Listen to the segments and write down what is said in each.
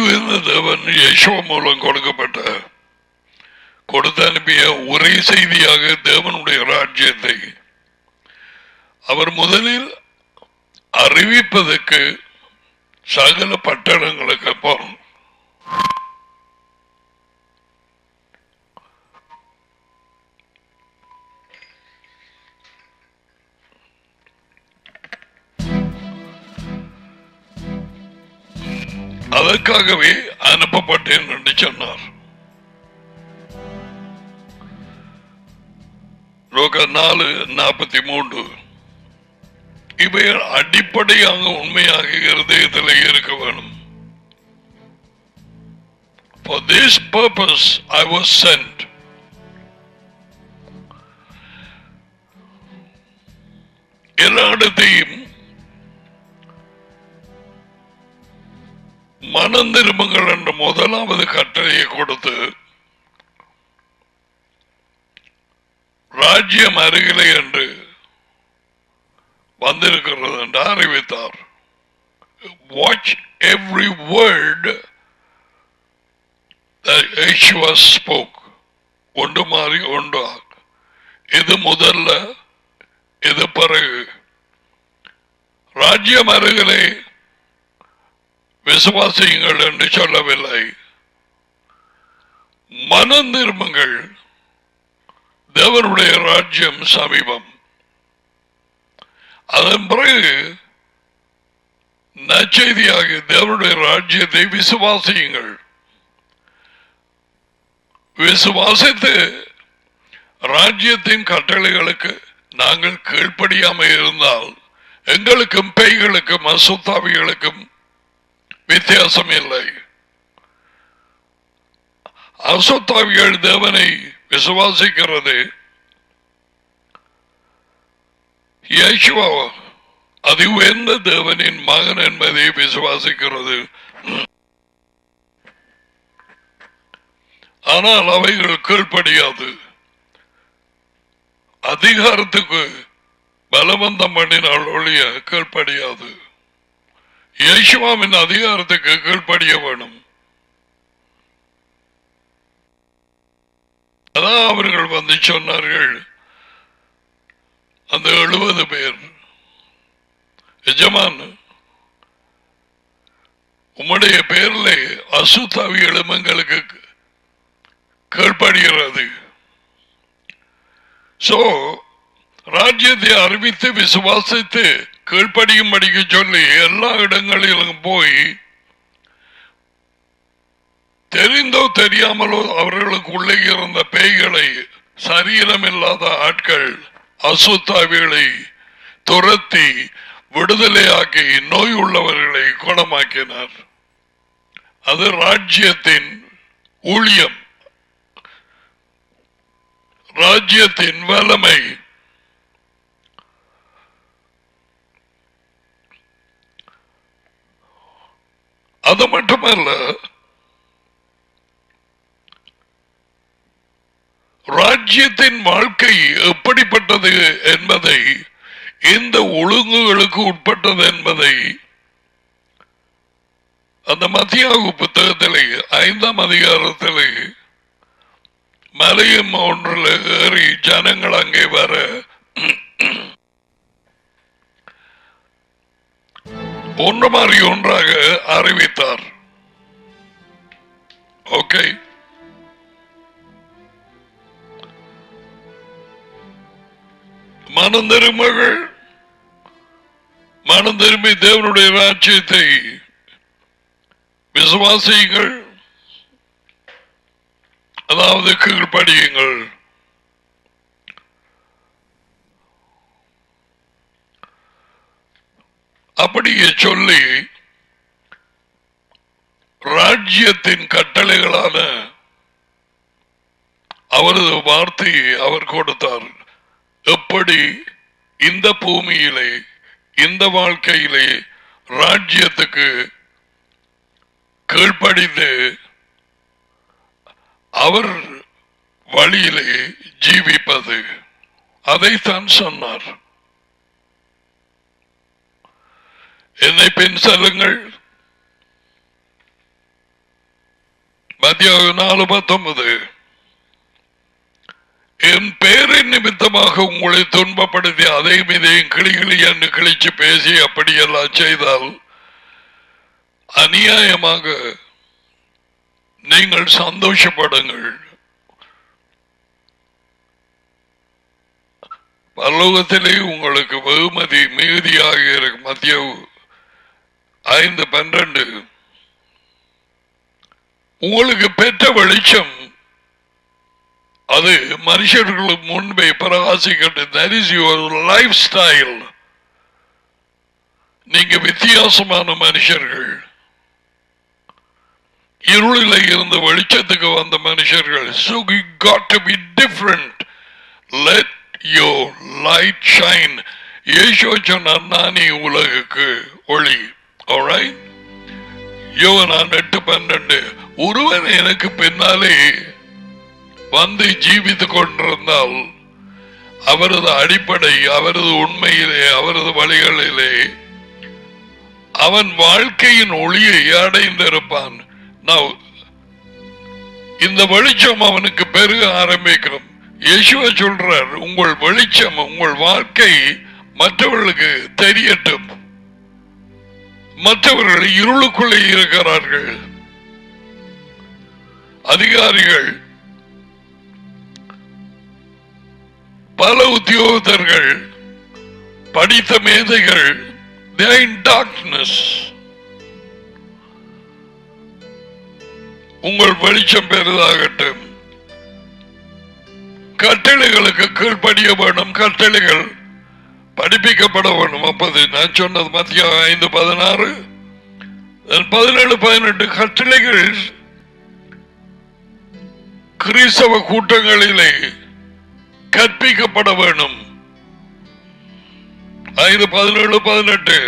அதிவுயர்ந்த தேவன் யேசுவா மூலம் கொடுத்து அனுப்பிய ஒரே செய்தியாக தேவனுடைய ராஜ்யத்தை அவர் முதலில் அறிவிப்பதற்கு சகல பட்டணங்களுக்கு அப்புறம் அதற்காகவே அனுப்பப்பட்டேன் என்று சொன்னார். லோகா 4:43. இவை அடிப்படையாக உண்மையாக இருதயத்தில் இருக்க வேணும். For this purpose I was sent. எல்லா இடத்தையும் மனம் திரும்புங்கள் என்ற முதலாவது கட்டளையை கொடுத்து ராஜ்யம் அருகிலே என்று வந்திருக்கிறது என்று அறிவித்தார். Watch every word that Yeshua spoke. ஒன்று மாறி ஒன்று. இது முதல்ல, இது பிறகு. ராஜ்யம் அருகிலே விசுவாசியுங்கள் என்று சொல்லவில்லை. மனம் திரும்புங்கள், தேவனுடைய ராஜ்யம் சமீபம். அதன் பிறகு நற்செய்தியாக தேவனுடைய ராஜ்யத்தை விசுவாசியுங்கள். விசுவாசித்து ராஜ்யத்தின் கட்டளைகளுக்கு நாங்கள் கீழ்ப்படியாமல் இருந்தால் எங்களுக்கும் பேய்களுக்கும் அசுத்தாவிகளுக்கும் வித்தியாசம் இல்லை. அசுத்தாவிகள் தேவனை விசுவாசிக்கிறது, யேசுவா அதி உயர்ந்த தேவனின் மகன் என்பதை விசுவாசிக்கிறது. ஆனால் அவைகள் கீழ்ப்படியாது. அதிகாரத்துக்கு பலவந்தம் பண்ணினால் ஒழிய கீழ்ப்படியாது. யேசுவாவின் அதிகாரத்துக்கு கீழ்ப்படிய வேணும். அதான் அவர்கள் வந்து சொன்னார்கள், அந்த 70 பேர், எஜமான் உம்முடைய பேர்ல அசுத்தாவி எலுமங்களுக்கு கீழ்ப்படுகிறது. சோ ராஜ்யத்தை அறிவித்து விசுவாசித்து கீழ்ப்படியும்படிக்கு சொல்லி எல்லா இடங்களிலும் போய் தெரிந்தோ தெரியாமலோ அவர்களுக்கு உள்ளே இருந்த பேய்களை, சரீரம் இல்லாத ஆட்கள், அசுத்தாவிகளை துரத்தி விடுதலையாக்கி நோய் உள்ளவர்களை குணமாக்கினார். அது ராஜ்யத்தின் ஊழியம், ராஜ்யத்தின் வல்லமை. அது மட்டுமல்ல, ராஜ்யத்தின் வாழ்க்கை எப்படிப்பட்டது என்பதை, இந்த ஒழுங்குகளுக்கு உட்பட்டது என்பதை அந்த மத்தியாகு புத்தகத்திலே 5ஆம் அதிகாரத்திலே மலையும் ஒன்றில் ஏறி ஜனங்கள் அங்கே வர ஒன்று மாறி ஒன்றாக அறிவித்தார். ஓகே, மனம் திரும்புங்கள், மனம் திரும்பி தேவனுடைய ராஜ்யத்தை விசுவாசியுங்கள், அதாவது கீழ்ப்படியுங்கள். அப்படியே சொல்லி ராஜ்யத்தின் கட்டளைகளான அவரது வார்த்தையை அவர் கொடுத்தார். எப்படி இந்த பூமியிலே, இந்த வாழ்க்கையிலே ராஜ்யத்துக்கு கீழ்ப்படிந்து அவர் வழியிலே ஜீவிப்பது, அதைத்தான் சொன்னார். என்னை பின் செல்லுங்கள், மத்திய 4:19 என் பேரின் நிமித்தமாக உங்களை துன்பப்படுத்தி அதையும் இதையும் கிளிகிளி என்று கிழிச்சு பேசி அப்படியெல்லாம் செய்தால் அநியாயமாக நீங்கள் சந்தோஷப்படுங்கள். பரலோகத்திலே உங்களுக்கு வெகுமதி மிகுதியாக இருக்கும். மத்திய 5:12 உங்களுக்கு பெற்ற வெளிச்சம் அது மனுஷர்களுக்கு முன்பே பிரகாசிக்கட்டும். That is your lifestyle. நீங்க வித்தியாசமான மனுஷர்கள், இருளில் இருந்த வெளிச்சத்துக்கு வந்த மனுஷர்கள். So you got to be different. Let your light shine. இயேசு சொன்னார், நானே உலகுக்கு ஒளி. Alright? யோவான் 8:12 ஒருவன் எனக்கு பின்னாலே வந்து ஜீவித்துக் கொண்டிருந்தால் அவரது அடிப்படை, அவரது உண்மையிலே, அவரது வழிகளிலே அவன் வாழ்க்கையின் ஒளியை அடைந்திருப்பான். இந்த வெளிச்சம் அவனுக்கு பெருக ஆரம்பிக்கும். இயேசுவை சொல்றார், உங்கள் வெளிச்சம், உங்கள் வாழ்க்கை மற்றவர்களுக்கு தெரியட்டும். மற்றவர்கள் இருளுக்குள்ளே இருக்கிறார்கள். அதிகாரிகள், பல உத்தியோகத்தர்கள், படித்த மேதைகள், they are in darkness. உங்கள் வெளிச்சம் பெரிதாகட்டும். கட்டளைகளுக்கு கீழ்ப்படிய வேண்டும். கட்டளைகள் படிப்பிக்கப்பட வேண்டும். அப்போது நான் சொன்னது மத்திய 5:16 17-18 கட்டளைகள் கிறிஸ்தவ கூட்டங்களிலே கற்பிக்கப்பட வேண்டும். 5:17-18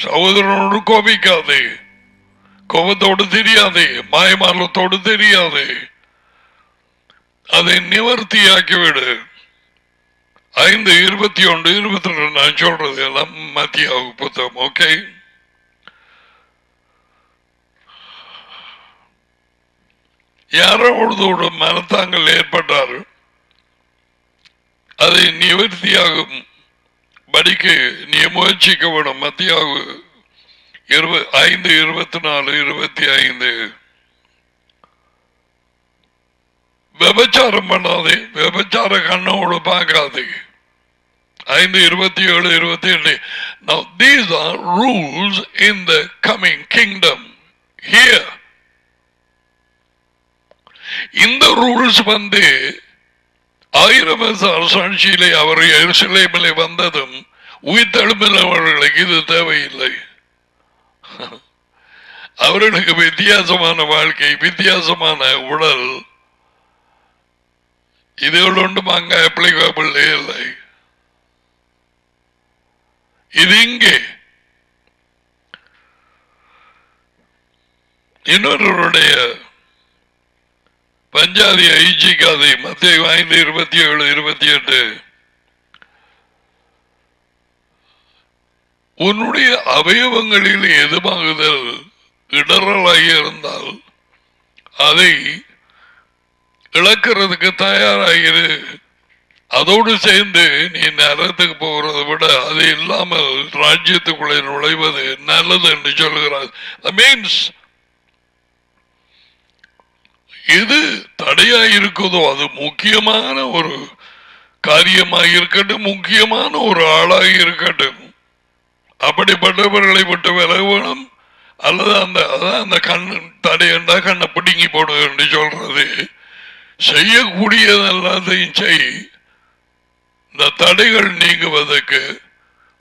சகோதரனோடு கோபிக்காதே, கோபத்தோடு தெரியாதே, மாயமாலத்தோடு தெரியாதே, அதை நிவர்த்தியாக்கிவிடு. 5:21-22 நான் சொல்றது எல்லாம் மத்திய புத்தகம். ஓகே, யாரோடு மனத்தாங்கள் ஏற்பட்டார் அதை நிவர்த்தியாகும் படிக்கு நீ முயற்சிக்க வேண்டும். மத்திய 5:24-25 விபச்சாரம் பண்ணாதே, விபச்சார கண்ணோடு பார்க்காதே. 5:27-28 Now these are rules in the coming kingdom here. இந்த ரூல்ஸ் வந்து 1000 வருஷ அரசாட்சியிலே அவர் எருசலேமிலே வந்ததும் உயிர்த்தெழும்பினவர்களுக்கு இது தேவையில்லை. அவர்களுக்கு வித்தியாசமான வாழ்க்கை, வித்தியாசமான உடல், இதுகள் ஒன்றும் அங்க அப்ளிகபிள் இல்லை. இது இங்கே இன்னொருடைய பஞ்சாதி ஐச்சிக்காதை மத்திய 5:27-28 உன்னுடைய அவயவங்களில் எதுவாகுதல் இடரலாகி இருந்தால் அதை இழக்கிறதுக்கு தயாராகிரு. அதோடு சேர்ந்து நீ நரகத்துக்கு போகிறதை விட அது இல்லாமல் ராஜ்யத்துக்குள்ளே நுழைவது நல்லது என்று சொல்கிறார். மீன்ஸ் எது தடையா இருக்குதோ அது முக்கியமான ஒரு காரியமாக இருக்கட்டும், முக்கியமான ஒரு ஆளாக இருக்கட்டும், அப்படிப்பட்டவர்களை விட்டு விலக வேணும். அல்லது அந்த கண் தடையண்டா கண்ணை பிடுங்கி போடு என்று சொல்றது. செய்யக்கூடியது எல்லாத்தையும் செய். இந்த தடைகள் நீங்குவதற்கு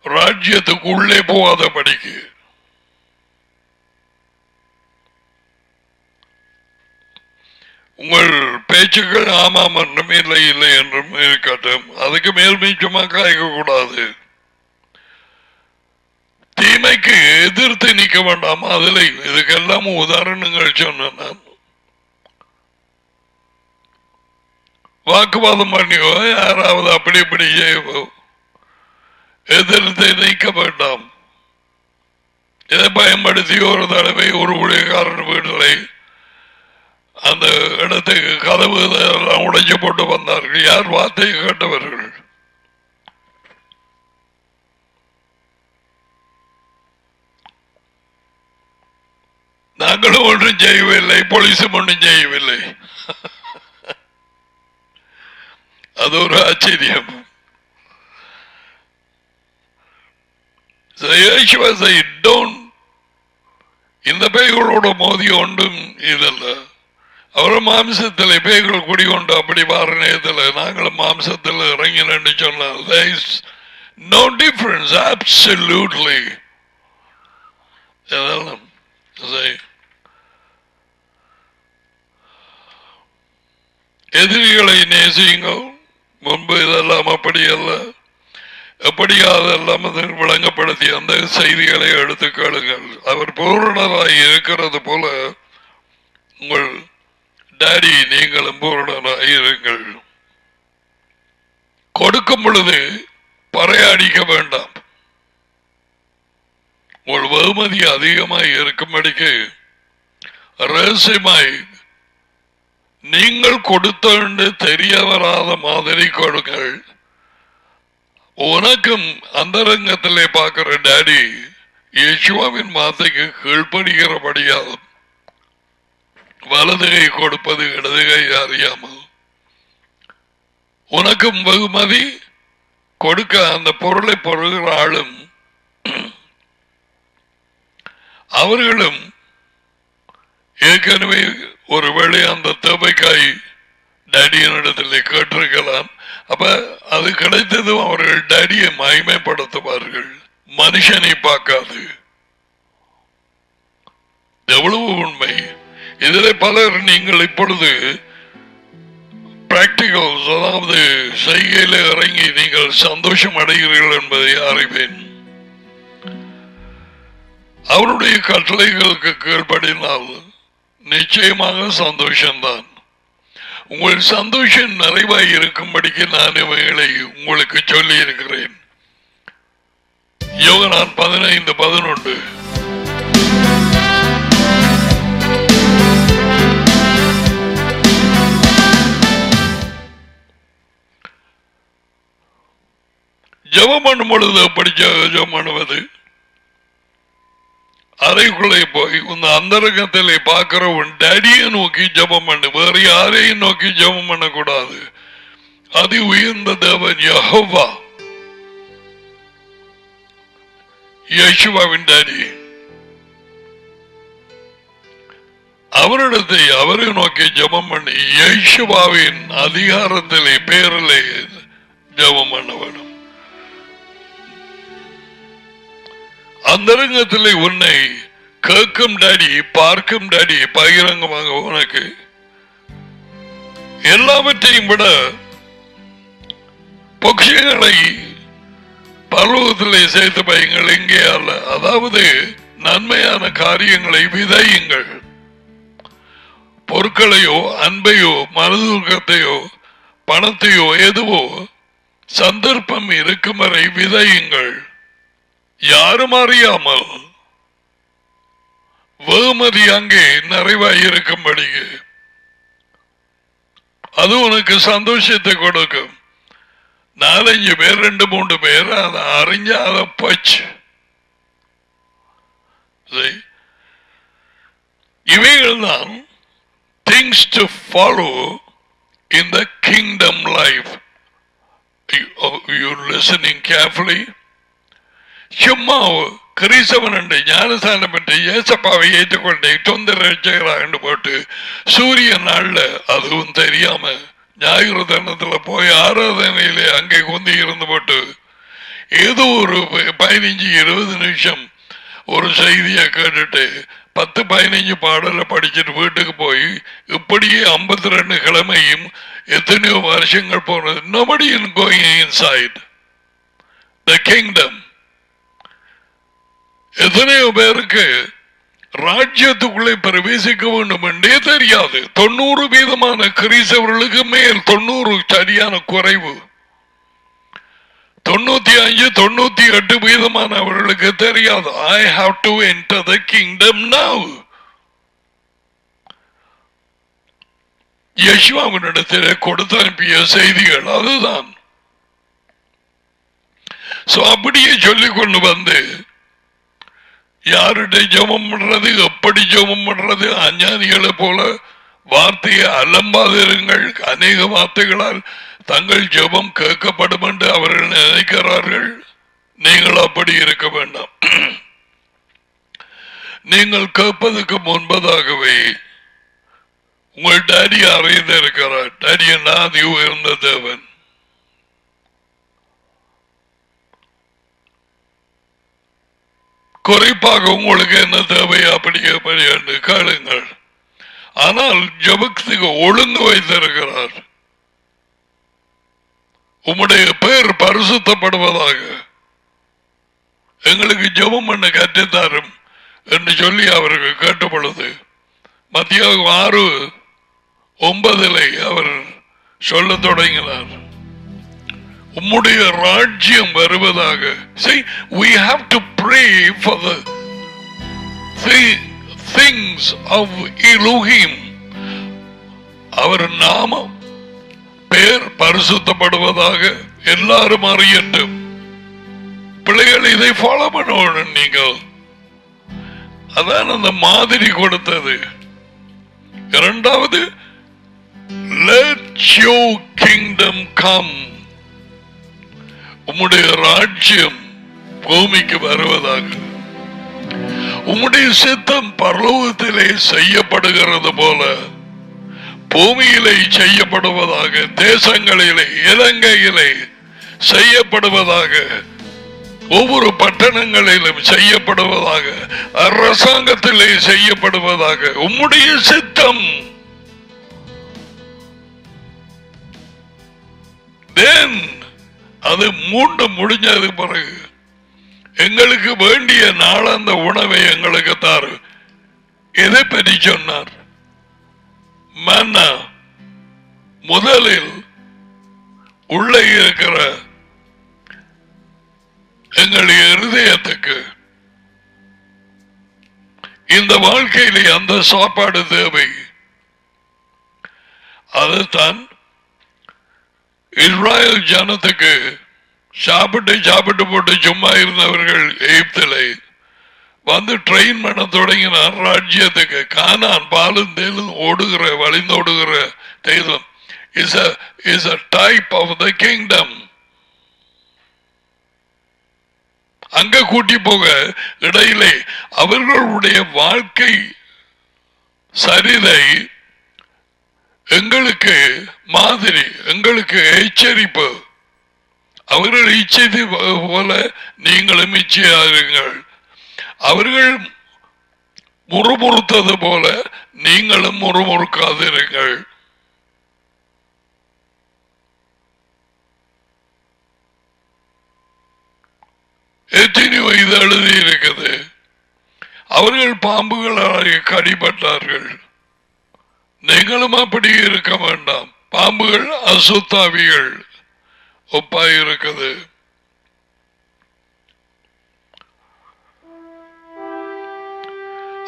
ராஜ்யத்துக்கு உள்ளே போகாத படிக்கு. உங்கள் பேச்சுக்கள் ஆமாம் என்றும் இல்லை இல்லை என்றும் இருக்கட்டும். அதுக்கு மேல் மீச்சமா காய்க்க கூடாது. தீமைக்கு எதிர்த்து நிற்க வேண்டாம். அதுல இதுக்கெல்லாம் உதாரணங்கள் சொன்னேன் நான். வாக்குவாதம் பண்ணியோ யாராவது அப்படி இப்படி செய்வோ எதிர்த்து நிற்க வேண்டாம். இதை பயன்படுத்தி ஒரு தடவை ஒரு ஊழியக்காரன் வீட்டில் அந்த இடத்துக்கு கதவு எல்லாம் உடைச்சு போட்டு வந்தார்கள். யார்? வார்த்தையை கேட்டவர்கள். நாங்களும் ஒன்றும் செய்யவில்லை, போலீஸும் ஒன்றும் செய்யவில்லை. அது ஒரு ஆச்சரியம். இந்த பேய்களோட மோதி ஒன்றும் இதல்ல. அவர் மாம்சத்தில் பேய்கள் குடிகொண்டு அப்படி வார நேரத்தில் நாங்களும் மாம்சத்தில் இறங்கினு சொன்னால் there is no difference, absolutely. எதிரிகளை நேசியுங்கள். முன்பு இதெல்லாம் அப்படி அல்ல, எப்படியாதெல்லாம் விளங்கப்படுத்தி அந்த செய்திகளை எடுத்து கேளுங்கள். அவர் பூரணராய் இருக்கிறது போல உங்கள் டாடி நீங்களும் பூரணராய் இருங்கள். கொடுக்கும் பொழுது பறையாடிக்க வேண்டாம். உங்கள் வெகுமதி அதிகமாய் இருக்கும்படிக்கு ரகசியமாய் நீங்கள் கொடுத்த தெரிய வராத மாதிரி கொடுங்கள். உனக்கும் அந்தரங்கத்திலே பார்க்கிற டாடி யேசுவின் வார்த்தைக்கு கீழ்ப்படுகிறபடியால் வலதுகை கொடுப்பது இடதுகை அறியாமல் உனக்கும் வெகுமதி கொடுக்க அந்த பொருளை பொருகிற ஆளும் அவர்களும் ஏற்கனவே ஒருவேளை அந்த தேவைக்காய் டாடியனிடத்தில் கேட்டிருக்கலாம். அப்ப அது கிடைத்ததும் அவர்கள் டாடியை மகிமைப்படுத்துவார்கள், மனுஷனை பார்க்காது. எவ்வளவு உண்மை! இதில் பலர் நீங்கள் இப்பொழுது பிராக்டிகல்ஸ், அதாவது செய்கையில் இறங்கி நீங்கள் சந்தோஷம் அடைகிறீர்கள் என்பதை அறிவேன். அவருடைய கட்டளைகளுக்கு கீழ்ப்படினால் நிச்சயமாக சந்தோஷம்தான். உங்கள் சந்தோஷம் நிறைவாய் இருக்கும்படிக்கு நான் இவைகளை உங்களுக்கு சொல்லி இருக்கிறேன். யோகனான் 15:11. ஜெபம் பண்ணும் பொழுது எப்படி ஜெபம் பண்ணுவது? அறைக்குள்ளே போய் உன் அந்தரங்கத்திலே பார்க்கிற உன் டாடியை நோக்கி ஜெபம் பண்ணு. வேற யாரையும் நோக்கி ஜெபம் பண்ணக்கூடாது. அதி உயர்ந்த தேவன் யெகோவா, யேசுவாவின் டாடி, அவரிடத்தை அவரை நோக்கி ஜெபம் பண்ணி யேசுவாவின் அதிகாரத்திலே பேரிலே ஜெபம் பண்ண வேண்டும். அந்தரங்கத்திலே உன்னை கேட்கும் டாடி, பார்க்கும் டாடி பகிரங்கமாக உனக்கு எல்லாவற்றையும் விட பொக்கிஷங்களை பர்வதத்திலே சேர்த்து பையுங்கள், எங்கே அல்ல. அதாவது நன்மையான காரியங்களை விதையுங்கள். பொருட்களையோ அன்பையோ மனதுக்கத்தையோ பணத்தையோ எதுவோ சந்தர்ப்பம் இருக்கும் வரை விதையுங்கள். யாரும் அறியாமல் வெகுமதி அங்கே நிறைவாயிருக்கும்படி அது உனக்கு சந்தோஷத்தை கொடுக்கும். 4-5 பேர் 2-3 பேர் அதை அறிஞ்ச அதை போச்சு. இவைகள் தான் things to follow in the kingdom life. You're listening carefully. சும்மா கிறிஸ்தவன் என்று ஞானஸ்தானம் என்று ஏசப்பாவை ஏற்றுக்கொண்டே தொந்தரவு போட்டு சூரிய நாள்ல அதுவும் தெரியாம ஞாயிறு தினத்துல போய் ஆராதனையிலே அங்கே குந்தி இருந்து போட்டு ஏதோ ஒரு 15-20 நிமிஷம் ஒரு செய்தியை கேட்டுட்டு 10-15 பாடலை படிச்சுட்டு வீட்டுக்கு போய் இப்படியே 52 கிழமையும் எத்தனையோ வருஷங்கள் போனது. Nobody is going inside the kingdom. எத்தனையோ பேருக்கு ராஜ்யத்துக்குள்ளே பிரவேசிக்க வேண்டும் என்றே தெரியாது. 90% கிறிஸ்தவர்களுக்கு மேல் 90 சரியான குறைவு. 95-98% அவர்களுக்கு தெரியாது. I have to enter the kingdom now. யெஷுவாவினிடத்திலே கொடுத்து அனுப்பிய செய்திகள் அதுதான். அப்படியே சொல்லிக் கொண்டு வந்து யாருடைய ஜெபம் பண்றது, எப்படி ஜெபம் பண்றது, அஞ்ஞானிகளை போல வார்த்தையை அலம்பாதிருங்கள். அநேக வார்த்தைகளால் தங்கள் ஜெபம் கேட்கப்படும் என்று அவர்கள் நினைக்கிறார்கள். நீங்கள் அப்படி இருக்க வேண்டாம். நீங்கள் கேட்பதற்கு முன்பதாகவே உங்கள் டாடி அறிந்திருக்கிறார். டாடி நான் உயர்ந்த தேவன். குறிப்பாக உங்களுக்கு என்ன தேவை அப்படி எப்படி என்று கேளுங்கள். ஆனால் ஜெபத்துக்கு ஒழுங்கு வைத்திருக்கிறார். உம்முடைய பெயர் பரிசுத்தப்படுவதாக, எங்களுக்கு ஜெபம் பண்ண கற்றுத்தாரும் என்று சொல்லி அவர்கள் கேட்ட பொழுது மத்தியாகம் 6:9 அவர் சொல்ல தொடங்கினார், உம்முடைய ராஜ்யம் வருவதாக. See, we have to pray for the things of Elohim. அவர் நாமம் பெயர் பரிசுத்தப்படுவதாக எல்லாரும் அறியட்டும். பிள்ளைகள் இதை ஃபாலோ பண்ணணும். நீங்கள் அதான் அந்த மாதிரி கொடுத்தது. இரண்டாவது, let your kingdom come. உம்முடைய ராஜ்யம் பூமிக்கு வருவதாக. உம்முடைய சித்தம் பரலோகத்திலே செய்யப்படுகிறது போல பூமியிலே செய்யப்படுவதாக, தேசங்களிலே இலங்கையிலே செய்யப்படுவதாக, ஒவ்வொரு பட்டணங்களிலும் செய்யப்படுவதாக, அரசாங்கத்திலே செய்யப்படுவதாக உம்முடைய சித்தம். Then அது முடிஞ்சது பிறகு எங்களுக்கு வேண்டிய நாளாந்த உணவை எங்களுக்கு தாரு. எதை பற்றி சொன்னார்? மன்னா முதலில் உள்ளே இருக்கிற எங்களுடைய இருதயத்துக்கு இந்த வாழ்க்கையிலே அந்த சாப்பாடு தேவை. அதுதான் இஸ்ராயல் ஜனத்துக்கு சாப்பிட்டு போட்டு சும்மா இருந்தவர்கள் எகிப்திலே வந்து ட்ரெயின் பண்ண தொடங்கினார். ராஜ்யத்துக்கு கானான் பாலும் தேலும் ஓடுகிற வழிந்தோடுகிற தேசம் is a type of the kingdom. அங்க கூட்டி போக இடையிலே அவர்களுடைய வாழ்க்கை சரிதை எங்களுக்கு மாதிரி, எங்களுக்கு எச்சரிப்பு. அவர்கள் இச்சை போல நீங்களும் இச்சையாருங்கள். அவர்கள் முறுமுறுத்தது போல நீங்களும் முறுமுறுக்காதிருங்கள். எத்தனையோ இது எழுதி இருக்குது. அவர்கள் பாம்புகளால் கடிபட்டார்கள். நீங்களும் அப்படி இருக்க வேண்டாம். பாம்புகள் அசுத்தாவிகள் ஒப்பாய் இருக்குது.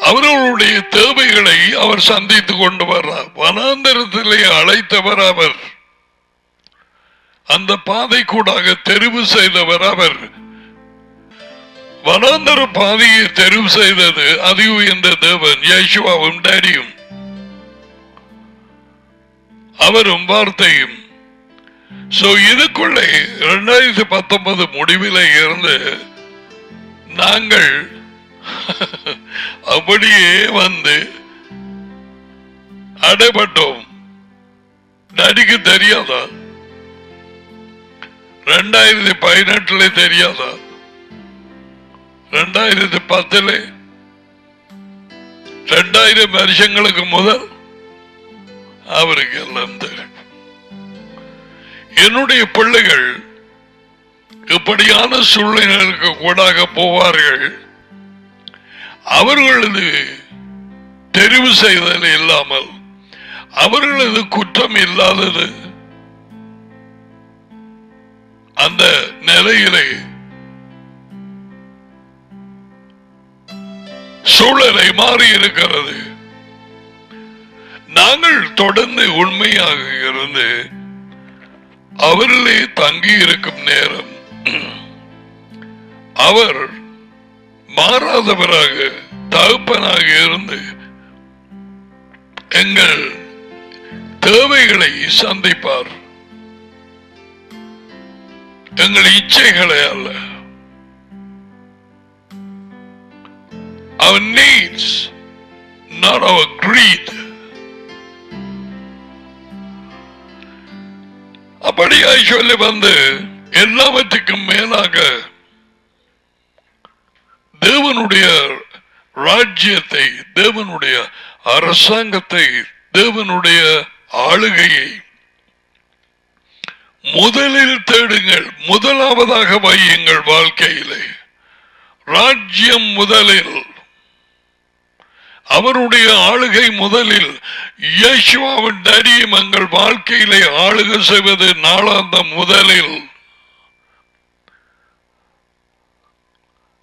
அவர்களுடைய தேவைகளை அவர் சந்தித்துக் கொண்டு வர்றார். வனாந்தரத்திலே அழைத்தவர் அவர். அந்த பாதை கூடாக தெரிவு செய்தவர் அவர். வனாந்தர பாதையை தெரிவு செய்தது அது என்ற தேவன், யேசுவாவும் டாடியும் அவரும் வார்த்தையும். இதுக்குள்ளே 2019 முடிவில் இருந்து நாங்கள் அப்படியே வந்து அடைபட்டோம். டாடிக்கு தெரியாதா? 2018 தெரியாதா? 2010 2000 வருஷங்களுக்கு முதல் அவருக்கு எல்லாம் தெரியும். என்னுடைய பிள்ளைகள் இப்படியான சூழ்நிலைகளுக்கு கூடாக போவார்கள். அவர்களது தெரிவு செய்தல் இல்லாமல் அவர்களது குற்றம் இல்லாதது அந்த நிலையிலே சூழலை மாறி இருக்கிறது. நாங்கள் தொடர்ந்து உண்மையாக இருந்து அவரிலே தங்கி இருக்கும் நேரம் அவர் மாறாதவராக தகப்பனாக இருந்து எங்கள் தேவைகளை சந்திப்பார். எங்கள் இச்சைகளை அல்ல. Our needs, not our greed. அப்படியாய் சொல்லி வந்து எல்லாவற்றுக்கும் மேலாக தேவனுடைய ராஜ்யத்தை, தேவனுடைய அரசாங்கத்தை, தேவனுடைய ஆளுகையை முதலில் தேடுங்கள். முதலாவதாக வையுங்கள் வாழ்க்கையிலே. ராஜ்யம் முதலில், அவருடைய ஆளுகை முதலில். இயேசுவின் தரியும் எங்கள் வாழ்க்கையிலே ஆளுகை செய்வது நாளாந்தம் முதலில்.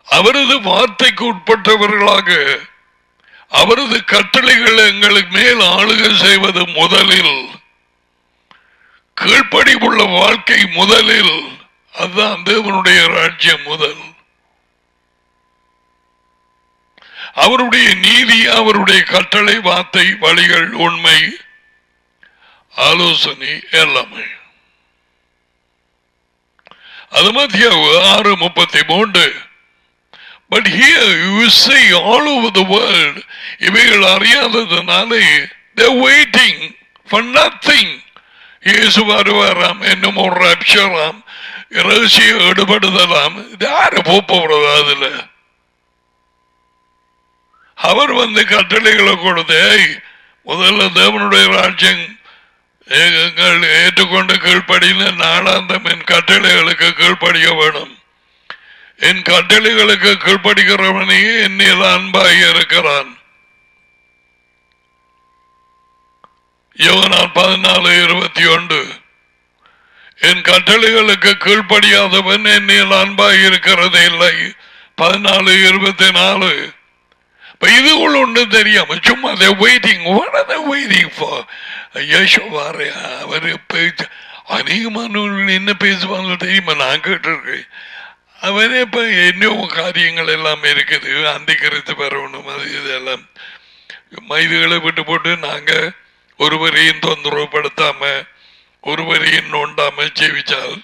அவரது வார்த்தைக்கு உட்பட்டவர்களாக அவரது கட்டளைகள் எங்களுக்கு மேல் ஆளுகை செய்வது முதலில். கீழ்ப்படி உள்ள வாழ்க்கை முதலில். அதுதான் தேவனுடைய ராஜ்யம் முதல். அவருடைய நீதி, அவருடைய கட்டளை, வார்த்தை, வழிகள், உண்மை, ஆலோசனை எல்லாமே. அது மத்திய 6:33. But here you see all over the world, இவைகள் அறியாததுனாலே they're waiting for nothing. இயேசு வருவாராம், என்னும் ஒரு ரட்சராம், இரகசிய ஈடுபடுதலாம். இது யாரு போறது? அதுல அவர் வந்து கட்டளைகளை கொடுத்து முதல்ல தேவனுடைய ராஜ்யம் ஏற்றுக்கொண்டு கீழ்ப்படின நாளாந்தம் என் கட்டளைகளுக்கு கீழ்ப்படிய வேணும். என் கட்டளைகளுக்கு கீழ்ப்படுகிறவனையே என்னில் அன்பாக இருக்கிறான். யோவான் 14:21. என் கட்டளைகளுக்கு கீழ்ப்படியாதவன் என்னில் அன்பாக இருக்கிறதே இல்லை. 14:24. இதுக்குள்ள ஒன்று தெரியாம சும்மா வெயிட்டிங். அவர் அதிகமானவர்கள் என்ன பேசுவாங்க தெரியுமா? நான் கேட்டிருக்கேன். அவனே இப்ப என்ன காரியங்கள் எல்லாம் இருக்குது, அந்திக்கரித்து வரணும், அது இதெல்லாம் இதுகளை விட்டு போட்டு நாங்க ஒருவரையும் தொந்தரவுப்படுத்தாம ஒருவரையும் நோண்டாம ஜெயிச்சால்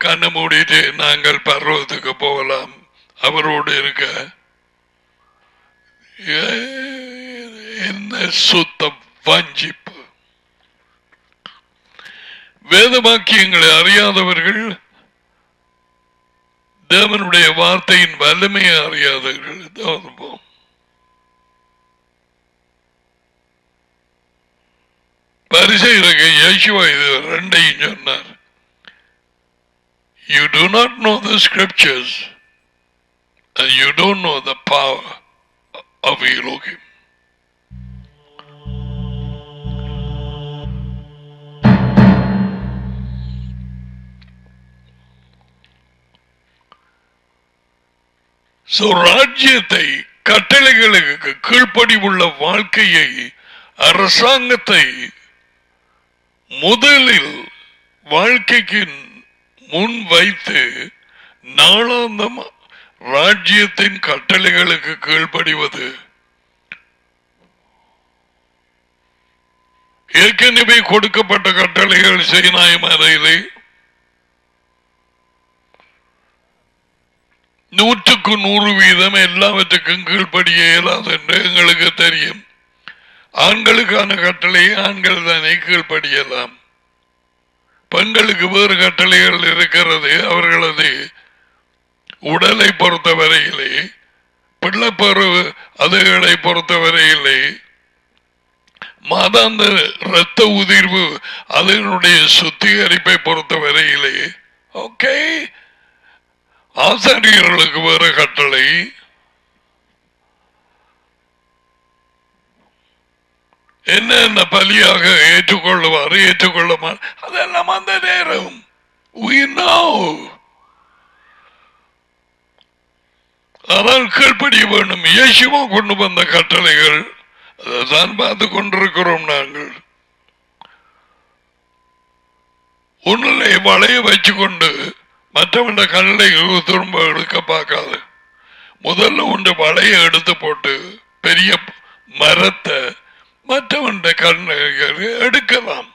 கண்ணை மூடிட்டு நாங்கள் பர்வத்துக்கு போகலாம் அவரோடு இருக்க. என்ன சுத்த வஞ்சிப்பு! வேதவாக்கியங்களை அறியாதவர்கள், தேவனுடைய வார்த்தையின் வல்லமையை அறியாதவர்கள். பரிசேயருக்கு இயேசுவா இது ரெண்டையும் சொன்னார். You do not know the scriptures and you don't know the power of Elohim. ராஜ்யத்தை, கட்டளைகளுக்கு கீழ்ப்படி உள்ள வாழ்க்கையை, அரசாங்கத்தை முதலில் வாழ்க்கைக்கு முன் வைத்து நாளாந்தம் ராஜ்யத்தின் கட்டளைகளுக்கு கீழ்ப்படிவது. ஏற்கனவே கொடுக்கப்பட்ட கட்டளைகள் சீனாய் மலையிலே 100% எல்லாவற்றுக்கும் கீழ்ப்படிய இயலாது என்று எங்களுக்கு தெரியும். ஆண்களுக்கான கட்டளை ஆண்கள் தானே கீழ்ப்படியலாம். பெண்களுக்கு வேறு கட்டளைகள் இருக்கிறது. அவர்களது உடலை பொறுத்தவரையிலே, பிள்ளைப்பருவ அதுகளை பொறுத்தவரையிலே, மாதாந்த இரத்த உதிர்வு அதனுடைய சுத்திகரிப்பை பொறுத்தவரையிலே ஓகே. ஆசாரியர்களுக்கு வேறு கட்டளை. என்ன பலியாக ஏற்றுக்கொள்ளுவார், ஏற்றுக்கொள்ளுமாறு, அதெல்லாம் அந்த நேரம். ஆனால் கீழ்ப்படிய வேண்டும். இயேசுவா கொண்டு வந்த கட்டளைகள் அதைத்தான் பார்த்து கொண்டிருக்கிறோம் நாங்கள். உன்னிலே வளைய வச்சு கொண்டு மற்றவண்ட கல்லை திரும்ப எடுக்க பார்க்காது. முதல்ல உண்டு வளைய எடுத்து போட்டு பெரிய மரத்தை மற்றவண்ட கண்ணை எடுக்கலாம்.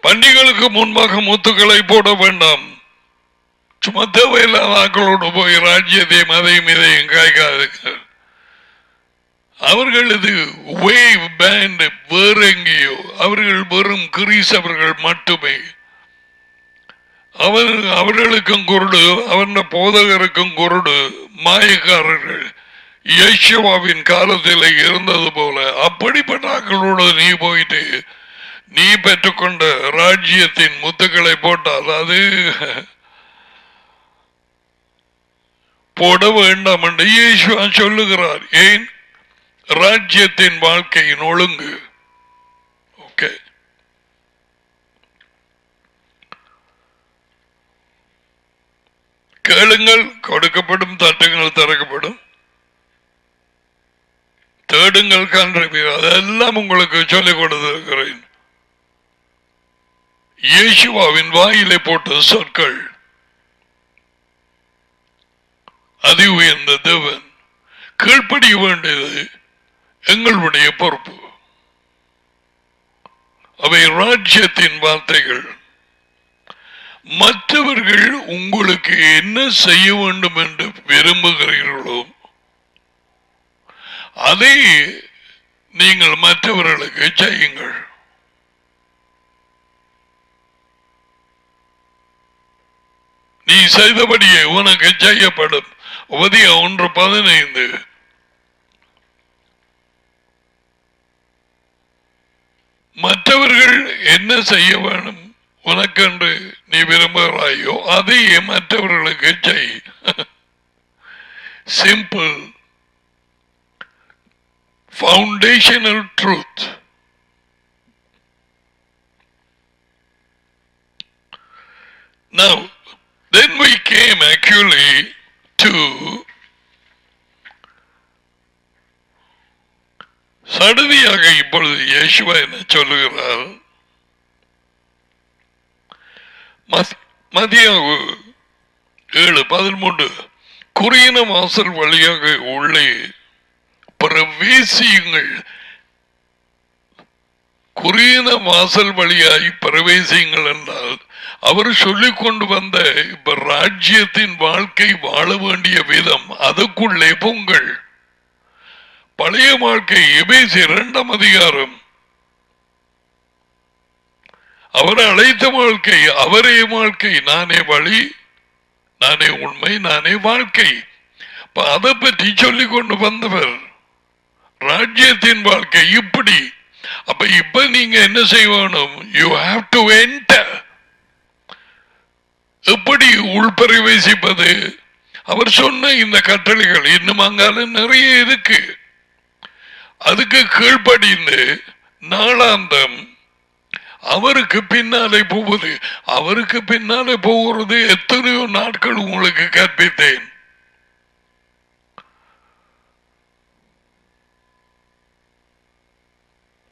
பண்டிகளுக்கு முன்பாக முத்துக்களை போட வேண்டாம். சும்மா தேவையில்லாத ஆக்களோடு போய் ராஜ்யத்தையும் அதையும் இதையும் காய்க்காதுங்கள். அவர்கள் இது வேவ் பேண்ட் வேற எங்கேயோ. அவர்கள் வெறும் கிரீசவர்கள் மட்டுமே. அவர்களுக்கும் குருடு, அவன் போதகருக்கும் குருடு, மாயக்காரர்கள் யேசுவாவின் காலத்தில் இருந்தது போல. அப்படிப்பட்ட ஆக்களோடு நீ போயிட்டு நீ பெற்றுக்கொண்ட ராஜ்யத்தின் முத்துக்களை போட்டால் அது போட வேண்டாம் என்று இயேசுவா சொல்லுகிறார். ஏன்? ராஜ்யத்தின் வாழ்க்கையின் ஒழுங்கு. ஓகே, கேளுங்கள் கொடுக்கப்படும், தட்டுங்கள் திறக்கப்படும், தேடுங்கள் கண்டறிவீர்கள். அதெல்லாம் உங்களுக்கு சொல்லிக் கொடுத்திருக்கிறேன். இயேசுவாவின் வாயிலை போட்ட சொற்கள். அதி உயர்ந்த தேவன் கீழ்ப்படிய வேண்டியது எங்களுடைய பொறுப்பு. அவை ராஜ்யத்தின் வார்த்தைகள். மற்றவர்கள் உங்களுக்கு என்ன செய்ய வேண்டும் என்று விரும்புகிறீர்களோ அதை நீங்கள் மற்றவர்களுக்கு செய்யுங்கள். நீ செய்தபடியே உனக்கு செய்யப்படும். உபதியா 1:15. மற்றவர்கள் என்ன செய்ய வேணும் உனக்கென்று நீ விரும்புகிறாயோ அதையே மற்றவர்களுக்கு செய். Simple foundational truth. Now then we came actually to சடுதியாக இப்பொழுது இயேசுவா என்ன சொல்லுகிறார்? மத்தியாக 7:13 குறுகின வாசல் வழியாக உள்ளே பிரவேசியுங்கள். குறுகின வாசல் வழியாய் பிரவேசியுங்கள் என்றால் அவர் சொல்லிக் கொண்டு வந்த இப்ப ராஜ்யத்தின் வாழ்க்கை வாழ வேண்டிய விதம் அதுக்குள்ளே பொங்கல். பழைய வாழ்க்கை எபேசியர் 2ஆம் அதிகாரம். அவர் அழைத்த வாழ்க்கை, அவரே வாழ்க்கை, நானே வழி, நானே உண்மை, நானே வாழ்க்கை. அதை பற்றி சொல்லிக் கொண்டு வந்தவர். ராஜ்யத்தின் வாழ்க்கை இப்படி. அப்ப இப்ப நீங்க என்ன செய்யணும்? You have to enter. எப்படி உள்பிரவேசிப்பது? அவர் சொன்ன இந்த கட்டளைகள் இன்னும் அங்கால நிறைய இருக்கு. அதுக்கு கீழ்ப்படிந்து நாளாந்தம் அவருக்கு பின்னாலே போவது. அவருக்கு பின்னாலே போகிறது எத்தனையோ நாட்கள் உங்களுக்கு கற்பித்தேன்.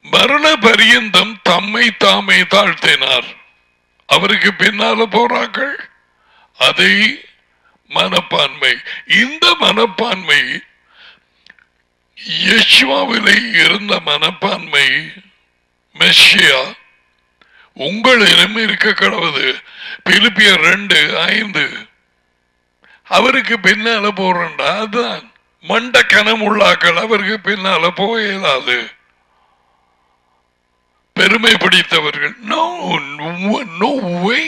மரண பரியந்தம் தம்மை தாமே தாழ்த்தினார். அவருக்கு பின்னால போறார்கள். அதை மனப்பான்மை. இந்த மனப்பான்மை யெஷுவாவிலே இருந்த மனப்பான்மை மெஷியா உங்களிடம் இருக்க கடவுது. பிலிப்பியர் 2:5. அவருக்கு பின்னால போறா. அதுதான் மண்ட கனம் உள்ளாக்கள் அவருக்கு பின்னால போயலாது. பெருமை பிடித்தவர்கள். நோ நோ வே.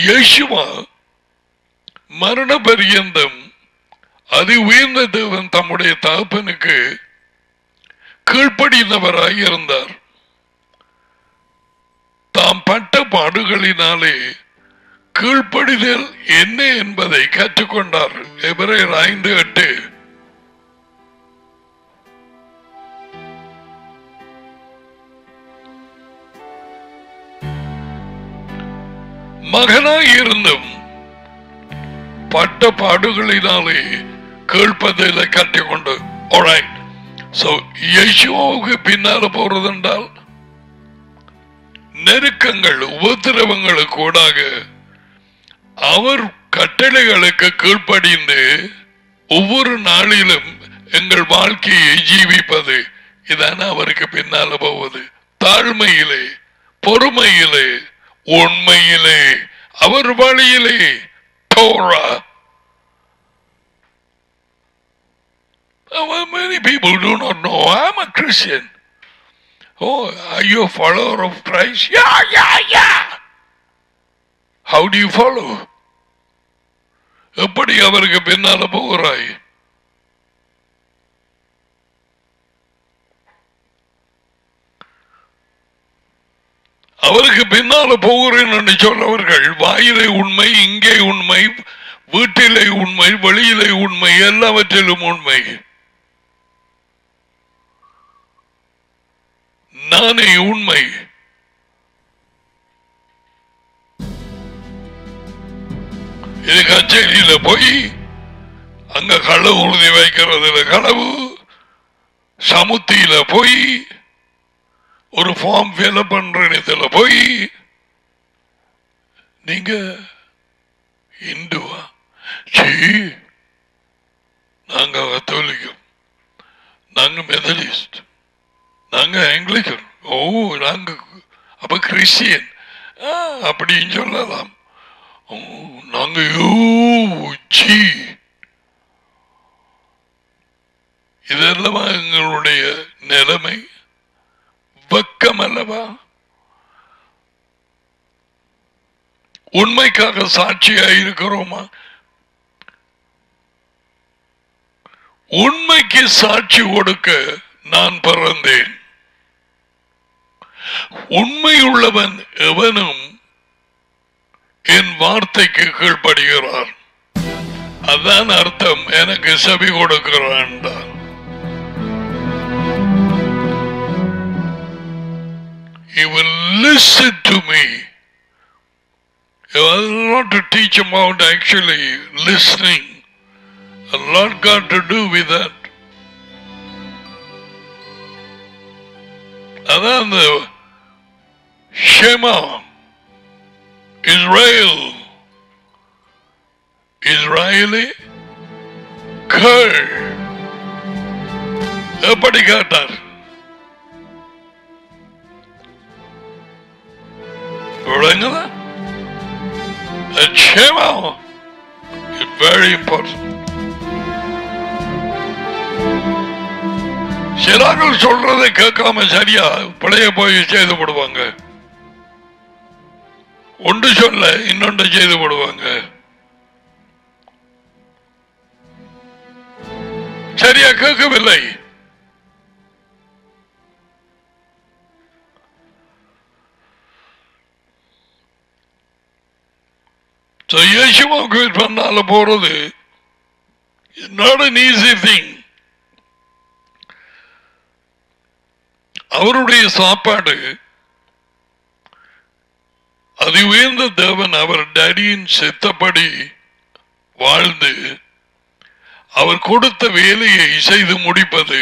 யேசுவா மரண பரியந்தம் அதி உயர்ந்த தேவன் தம்முடைய தகப்பனுக்கு கீழ்ப்படிந்தவராய் இருந்தார். தாம் பட்ட பாடுகளினாலே கீழ்ப்படிதல் என்ன என்பதை கற்றுக்கொண்டார். எபிரேயர் 5:8. மகனாய் இருந்தும் பட்ட பாடுகளினாலே கேட்பதில் கற்றுக்கொண்டு இயேசுவுக்கு பின்னால போறது என்றால் நெருக்கங்கள் உபத்திரவங்களுக்கு கூடாக அவர் கட்டளைகளுக்கு கீழ்ப்படிந்து ஒவ்வொரு நாளிலும் எங்கள் வாழ்க்கையை ஜீவிப்பது இதான அவருக்கு பின்னால போவது. தாழ்மையிலே, பொறுமையிலே, உண்மையிலே, அவர் வழியிலே. Torah. Many people do not know I'm a Christian. Oh, are you a follower of Christ? Yeah. How do you follow? எப்படி அவருக்கு பின்னால போகிறாய்? அவருக்கு பின்னால போகிறேன் என்று சொன்னவர்கள் வாயிலே உண்மை, இங்கே உண்மை, வீட்டிலே உண்மை, வெளியிலே உண்மை, எல்லாவற்றிலும் உண்மை. நானே உண்மை. இது கச்சேரியில போய் அங்க களவு உறுதி வைக்கிறதுல களவு, சமுத்தியில போய் ஒரு ஃபார்ம் ஃபில் பண்ற இடத்துல போய் நீங்க இந்துவா? நாங்க கத்தோலிக்கம், நாங்க மெதலிஸ்ட், நாங்க ஆங்கிலிக்கன், ஓ நாங்க அப்ப கிறிஸ்டியன் அப்படின்னு சொல்லலாம். நாங்க இதெல்லாம் எங்களுடைய நிலைமை. வெக்கம் அல்லவா? உண்மைக்காக சாட்சியா இருக்கிறோமா? உண்மைக்கு சாட்சி கொடுக்க நான் பிறந்தேன். உண்மையுள்ளவன் எவனும் என் வார்த்தைக்கு கீழ்ப்படுகிறான். அதான் அர்த்தம். எனக்கு செவி கொடுக்கிறான். He will listen to me. I was not to teach about actually listening. A lot got to do with that. அதான் the Shema, Israeli கேள். எப்படி கேட்டார்? That Shema is very important. சிலர்கள் சொல்றதை கேட்காம சரியா பழைய போய் செய்து போடுவாங்க. ஒன்று சொல்ல இன்னொன்று செய்து போடுவாங்க. சரியா கேட்கவில்லை. இயேசுவுக்கு பின்னால போறது not an easy thing. அவருடைய சாப்பாடு அது உயர்ந்த தேவன் அவர் டேடியின் சித்தப்படி வாழ்ந்து அவர் கொடுத்த வேலையை செய்து முடிப்பது.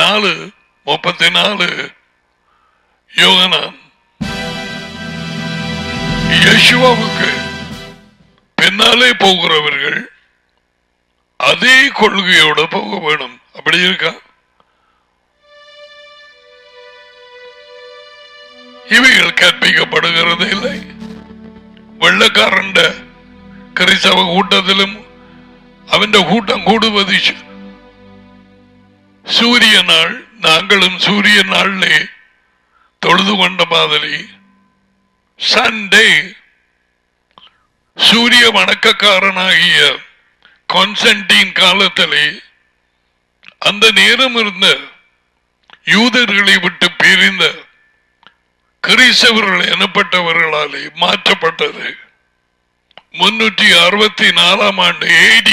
4:34 யோகனான். யேசுவுக்கு பின்னாலே போகிறவர்கள் அதே கொள்கையோட போக வேணும். அப்படி இருக்கா? இவைகள் கற்பிக்கப்படுகிறது இல்லை. வெள்ளக்காரன் கிறிஸ்தவ கூட்டத்திலும் அவன் கூட்டம் கூடுவது சூரிய நாள். நாங்களும் சூரிய நாளிலே தொழுது கொண்ட மாதிரி சண்டே சூரிய வணக்கக்காரனாகிய கான்ஸ்டன்டீன் காலத்திலே அந்த நேரம் இருந்த யூதர்களை விட்டு பிரிந்த கிறிஸ்தவர்கள் எனப்பட்டவர்களாலே மாற்றப்பட்டது. 364 ஆண்டு AD.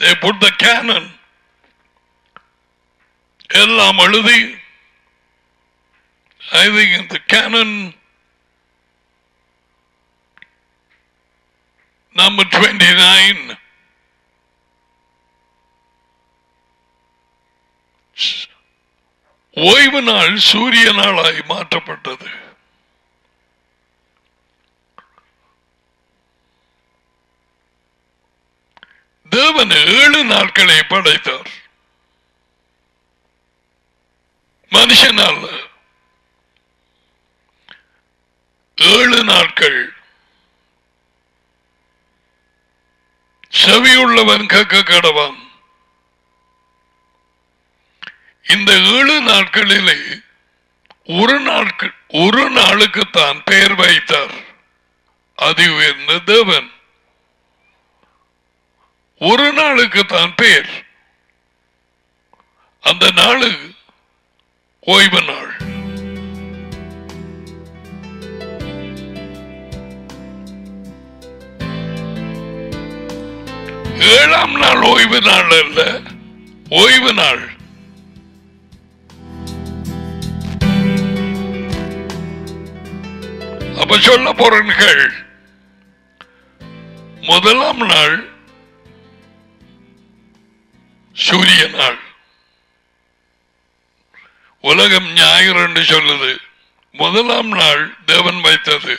they put the canon எல்லாம் எழுதி I think the canon number 29 ஓய்வு நாள் சூரிய நாளாய் மாற்றப்பட்டது. தேவன் 7 நாட்களை படைத்தார், மனுஷனால் 7 நாட்கள். செவியுள்ளவன் கேட்க கடவான். இந்த 7 நாட்களிலே ஒரு நாளுக்குத்தான் பெயர் வைத்தார். அது உயர்ந்த தேவன் ஒரு நாளுக்குத்தான் பெயர். அந்த நாள் ஓய்வு நாள். ஏழாம் நாள் ஓய்வு நாள் அல்ல, ஓய்வு நாள். அப்ப சொல்ல போறீர்கள், முதலாம் நாள் சூரிய நாள். உலகம் ஞாயிறு என்று சொல்லுது. முதலாம் நாள் தேவன் வைத்தது.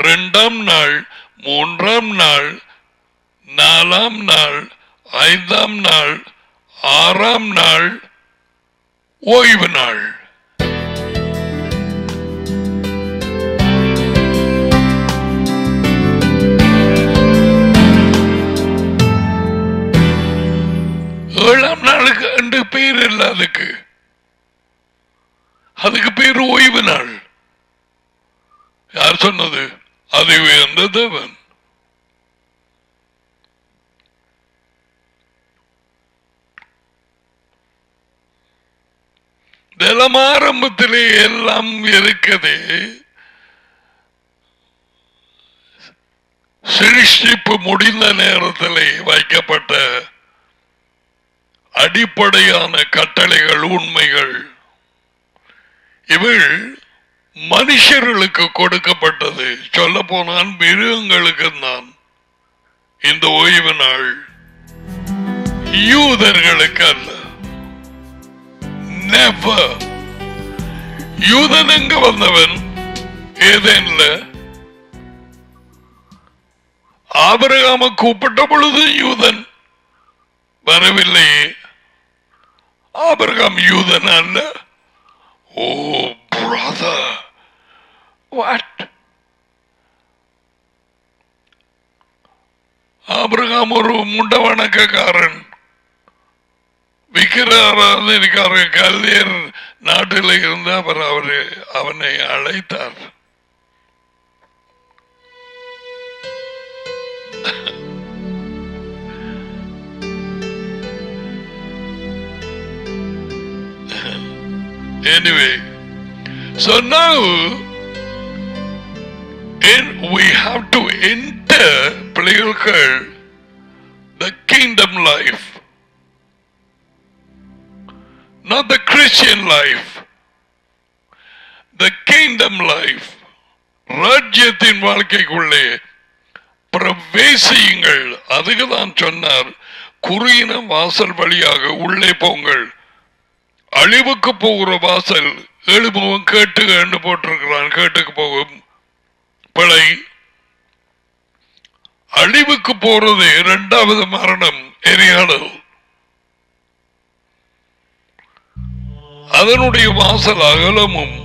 2ஆம் நாள், 3ஆம் நாள், 4ஆம் நாள், 5ஆம் நாள், 6ஆம் நாள் ஓய்வு நாள். ஏழாம் நாளுக்கு என்று பேர் இல்லை, அதுக்கு பேர் ஓய்வு நாள். யார் சொன்னது? அது உயர்ந்த தேவன். தினம் ஆரம்பத்திலே எல்லாம் இருக்குது. சிருஷ்டிப்பு முடிந்த நேரத்திலே வைக்கப்பட்ட அடிப்படையான கட்டளைகள், உண்மைகள், இவள் மனுஷர்களுக்கு கொடுக்கப்பட்டது. சொல்ல போனால் மிருகங்களுக்கு தான் இந்த ஓய்வு நாள், யூதர்களுக்கு அல்ல. நெவர். யூதன் எங்க வந்தவன்? ஏதேன்ல ஆபிரகாம கூப்பிட்ட பொழுது யூதன் வரவில்லையே. ஆபிரகாம் யூதன் அல்ல. ஓ brother, what? ஆபிரகாம் ஒரு முண்டவணக்காரன், விக்கிரகாரன், கல்லியர் நாட்டில் இருந்து அவர் அவனை அழைத்தார். Anyway, so now we have to enter the kingdom life, not the Christian life, the kingdom life. ராஜ்யத்தின் வாழ்க்கைக்குள்ளே பிரவேசியுங்கள். அதுக்குதான் சொன்னார், குறுகின வாசல் வழியாக உள்ளே போங்கள். அழிவுக்கு போகிற வாசல் 7 முகம் கேட்டு என்று போட்டிருக்கிறான். கேட்டுக்கு போகும் பிழை. அழிவுக்கு போறது 2வது மரணம், எரியாடல். அதனுடைய வாசல் அகலமும்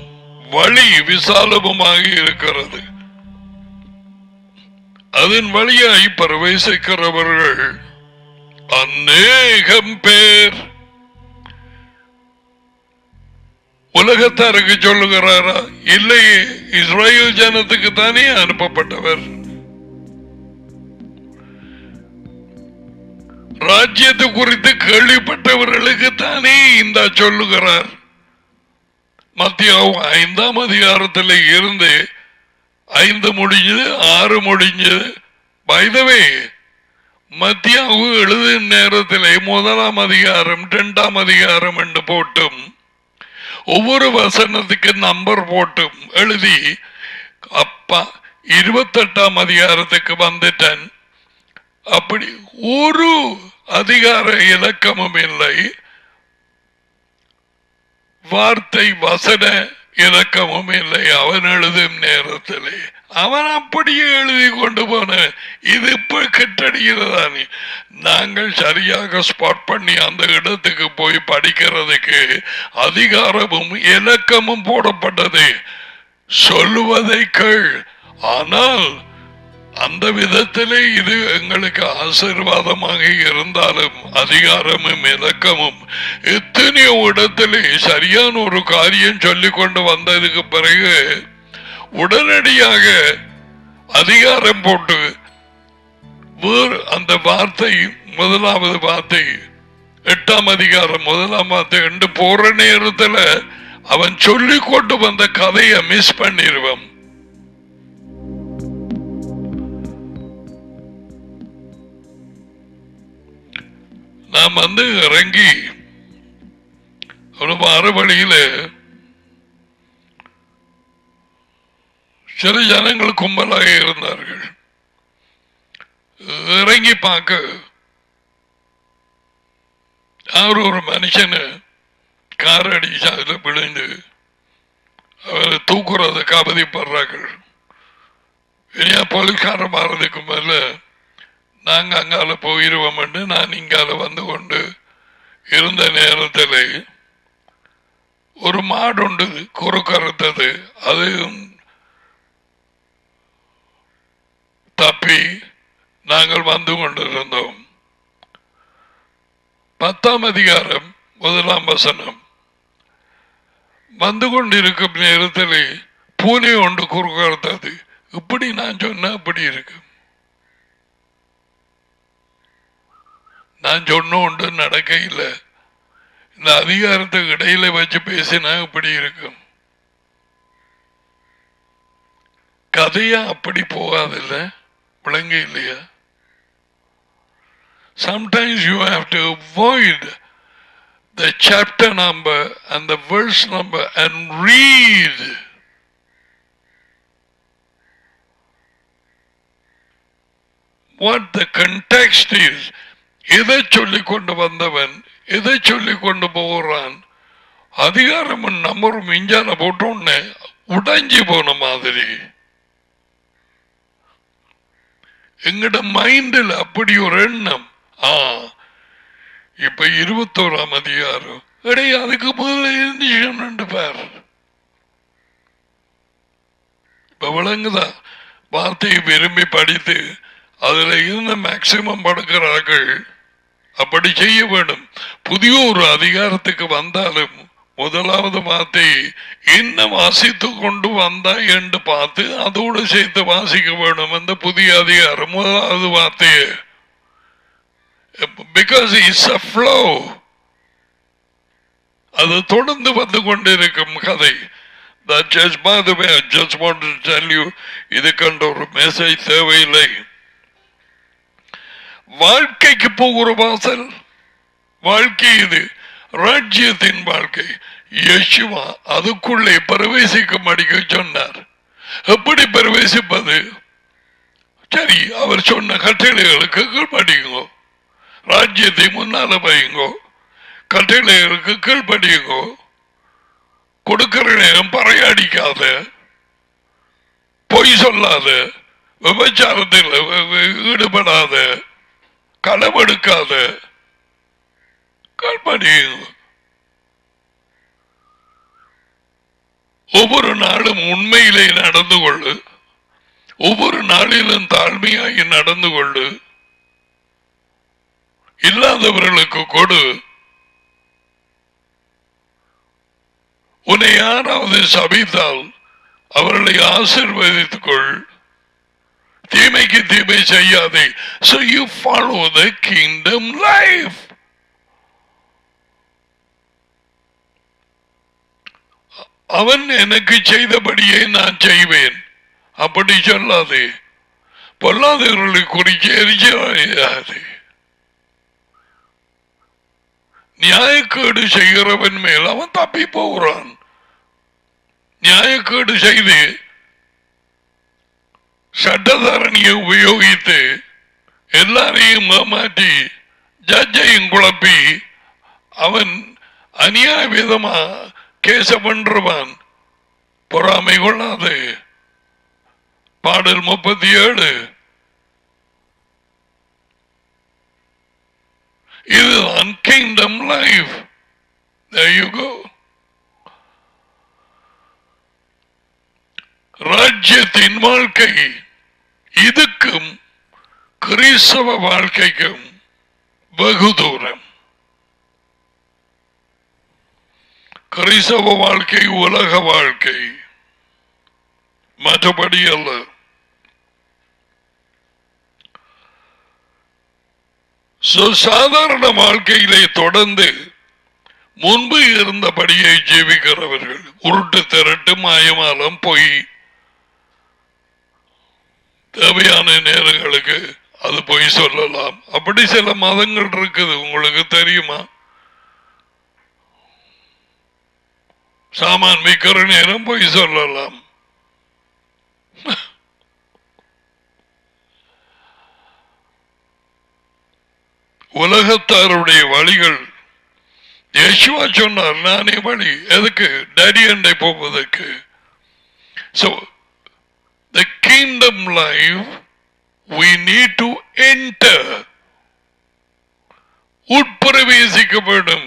வழி விசாலமுமாக இருக்கிறது. அதன் வழியாய் பிரவேசிக்கிறவர்கள் அநேகம் பேர். உலகத்தாருக்கு சொல்லுகிறாரா? இல்லையே, இஸ்ரேல் ஜனத்துக்கு தானே அனுப்பப்பட்டவர். ராஜ்யத்தை குறித்து கேள்விப்பட்டவர்களுக்கு தானே இந்த சொல்லுகிறார். மத்தியாவும் 5ஆம் அதிகாரத்தில் இருந்து 5 முடிஞ்சது, 6 முடிஞ்சது. பை தி வே, மத்தியாவு எழுதும் நேரத்திலே 1ஆம் அதிகாரம் 2ஆம் அதிகாரம் என்று போட்டும் ஒவ்வொரு வசனத்துக்கு நம்பர் போட்டும் எழுதி அப்பா 28ஆம் அதிகாரத்துக்கு வந்துட்டேன். அப்படி ஒரு அதிகார இலக்கமும் இல்லை, வார்த்தை வசன இலக்கமும் இல்லை. அவன் எழுதும் நேரத்திலே அவன் அப்படியே எழுதி கொண்டு போன. இது இப்ப கெட்டடிக்கிறதானே. நாங்கள் சரியாக ஸ்பாட் பண்ணி அந்த இடத்துக்கு போய் படிக்கிறதுக்கு அதிகாரமும் இலக்கமும் போடப்பட்டது. சொல்லுவதை கேள். ஆனால் அந்த விதத்திலே இது எங்களுக்கு ஆசீர்வாதமாக இருந்தாலும் அதிகாரமும் இலக்கமும் எத்தனையோ இடத்திலே சரியான ஒரு காரியம் சொல்லிக் கொண்டு வந்ததுக்கு பிறகு உடனடியாக அதிகாரம் போட்டு வேறு அந்த வார்த்தை 1ஆவது வார்த்தை 8ஆம் அதிகாரம் 1ஆம் வார்த்தை என்று போற நேரத்தில் அவன் சொல்லிக் கொண்டு வந்த கதையை மிஸ் பண்ணிடுவான். நாம் வந்து இறங்கி ஒரு வார வழியில சில ஜனங்கள் கும்பலாக இருந்தார்கள். இறங்கி பார்க்க அவர் ஒரு மனுஷனை கார் அடிச்சு அதுல விழுந்து அவரை தூக்குறத கவதிப்படுறார்கள். இனியா போலீஸ்காரன் மாறதுக்கு மேல நாங்க அங்கால போயிருவோம் என்று நான் இங்கால வந்து கொண்டு இருந்த நேரத்தில் ஒரு மாடு உண்டு குறுக்கறுத்தது. அது தப்பி நாங்கள் வந்து கொண்டிருந்தோம். 10ஆம் அதிகாரம் 1ஆம் வசனம். வந்து கொண்டிருக்கும் நேரத்தில் பூனை ஒன்று குறுக்கறுத்தது. இப்படி நான் சொன்ன அப்படி இருக்கு. நான் சொன்ன ஒன்று நடக்க இல்லை. இந்த அதிகாரத்துக்கு இடையில வச்சு பேசினா இப்படி இருக்கும். கதையா அப்படி போகாதில்ல, விளங்க இல்லையா? Sometimes you have to avoid the chapter number and the verse number and read. What the context is. எதை சொல்லிக் கொண்டு வந்தவன் எதை சொல்லிக் கொண்டு போகிறான். அதிகாரம் நம்பரும் இஞ்சான போட்டோன்னு உடைஞ்சி போன மாதிரி எங்கட மைண்டில் அப்படி ஒரு எண்ணம். இப்ப 21ஆம் அதிகாரம் இடையே அதுக்கு முதல்ல இருந்துச்சு பார். இப்ப விளங்குதா? வார்த்தையை விரும்பி படித்து அதுல இருந்து மேக்சிமம் படுக்கிறார்கள். அப்படி செய்ய வேண்டும். புதிய ஒரு அதிகாரத்துக்கு வந்தாலும் 1ஆவது வார்த்தை என்ன வாசித்து கொண்டு வந்தா என்று பார்த்து அதோடு சேர்த்து வாசிக்க வேண்டும். அந்த புதிய அதிகாரம் 1ஆவது வார்த்தையை because it's a flow. அது தொடர்ந்து வந்து கொண்டிருக்கும் கதை. That just by the way, I just wanted to tell you, இது கண்ட ஒரு மெசேஜ் தேவையில்லை. வாழ்க்கைக்கு போகிற வாசல் வாழ்க்கை, இது ராஜ்யத்தின் வாழ்க்கை. யேசுவா அதுக்குள்ளே பிரவேசிக்கும் அடிக்க சொன்னார். எப்படி பிரவேசிப்பது? சரி, அவர் சொன்ன கட்டளைகளுக்கு கீழ்படியுங்கோ, ராஜ்யத்தை முன்னால வையுங்கோ, கட்டளைகளுக்கு கீழ்படியுங்கோ, கொடுக்கிற நேரம் பறையடிக்காத, பொய் சொல்லாத, விபச்சாரத்தில் ஈடுபடாத, களவெடுக்காத, கீழ்படியுங்கோ. ஒவ்வொரு நாளும் உண்மையிலே நடந்து கொள்ளு, ஒவ்வொரு நாளிலும் தாழ்மையாகி நடந்து கொள்ளு, இல்லாதவர்களுக்கு கொடு. உன்னை யாராவது சபித்தால் அவர்களை ஆசீர்வதித்துக் கொள், தீமைக்கு தீமை செய்யாதே. So you follow the kingdom life. அவன் எனக்கு செய்தபடியே நான் செய்வேன் அப்படி சொல்லாதே. பொல்லாதவர்களை குறித்து எரிச்சலாது. நியாயக்கேடு செய்கிறவன் மேல் அவன் தப்பி போகிறான். நியாயக்கேடு செய்து சட்டத்தரணியை உபயோகித்து எல்லாரையும் ஏமாற்றி ஜட்ஜையும் குழப்பி அவன் அநியாய விதமா கேச பண்றவான். பொறாமை கொள்ளாது. பாடல் 37. இதுதான் kingdom life. There you go. ராஜ்யத்தின் வாழ்க்கை. இதுக்கும் கிறிஸ்தவ வாழ்க்கைக்கும் வெகு தூரம். கிறிஸ்தவ வாழ்க்கை உலக வாழ்க்கை, மற்றபடி அல்ல. சாதாரண வாழ்க்கையிலே தொடர்ந்து முன்பு இருந்தபடியை ஜீவிக்கிறவர்கள் உருட்டு திரட்டு மாயமாலம் பொய் தேவையான நேரங்களுக்கு அது பொய் சொல்லலாம். அப்படி சில மதங்கள் இருக்குது, உங்களுக்கு தெரியுமா? சாமான் விற்கிற நேரம் பொய் சொல்லலாம். உலகத்தாருடைய வழிகள். யேசுவா சொன்னார், நானே வழி. எதுக்கு? டேடி அண்டை போவதற்கு. So the kingdom life we need to enter. உட்பிரவேசிக்க வேண்டும்.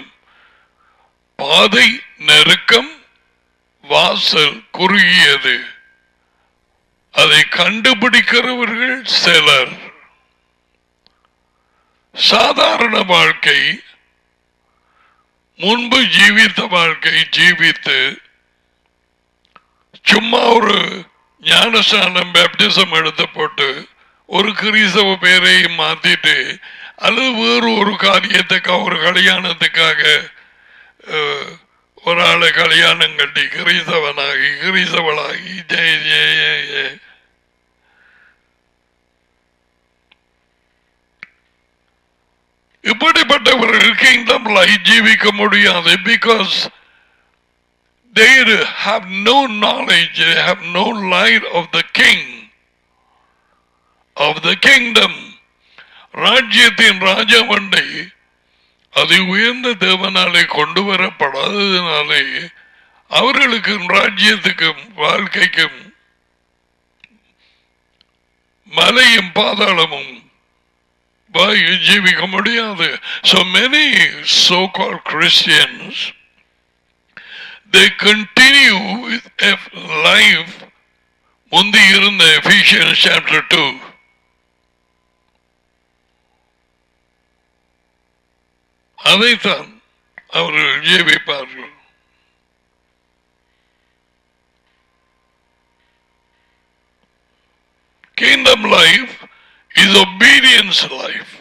பாதை நெருக்கம், வாசல் குறுகியது. அதை கண்டுபிடிக்கிறவர்கள் சிலர். சாதாரண வாழ்க்கை, முன்பு ஜீவித்த வாழ்க்கை ஜீவித்து சும்மா ஒரு ஞானஸ்நானம் பேப்டிசம் எடுத்து போட்டு ஒரு கிறிஸ்தவ பேரையும் மாத்திட்டு அல்லது வேறு ஒரு காரியத்துக்கு ஒரு கல்யாணத்துக்காக ஒரு ஆளை கல்யாணம் கட்டி கிறிஸ்தவனாகி கிறிஸ்தவளாகி ஜெய ஜெய இப்படிப்பட்டவர்கள் கிங்டம்ல ஜீவிக்க முடியாது. Because they have no knowledge, they have no light of the king, of the kingdom. ராஜ்யத்தின் ராஜாவண்டை அது உயர்ந்த தேவனாலே கொண்டு வரப்படாததினாலே அவர்களுக்கும் ராஜ்யத்துக்கும் வாழ்க்கைக்கும் மலையும் பாதாளமும் ஜீவிக்க முடியாது. So many so-called Christians, they continue with life முந்தி இருந்த Ephesians chapter 2. அதைத்தான் அவர்கள் ஜீவிப்பார்கள். Kingdom life is obedience life.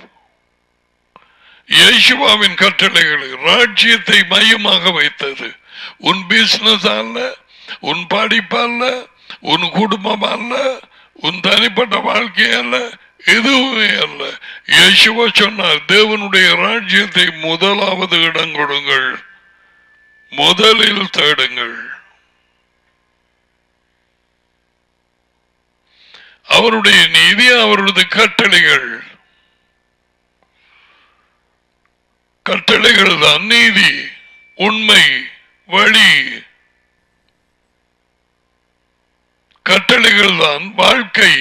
இயேசுவின் கட்டளைகளை ராஜ்யத்தை மையமாக வைத்தது. உன் பிசினஸ் அல்ல, உன் படிப்பு அல்ல, உன் குடும்பம் அல்ல, உன் தனிப்பட்ட வாழ்க்கை அல்ல, எதுவுமே அல்ல. இயேசுவா சொன்னார், தேவனுடைய ராஜ்யத்தை முதலாவது இடம் கொடுங்கள், முதலில் தேடுங்கள். அவருடைய நீதி, அவரது கட்டளைகள். கட்டளைகள் தான் நீதி, உண்மை, வழி. கட்டளைகள் தான் வாழ்க்கை.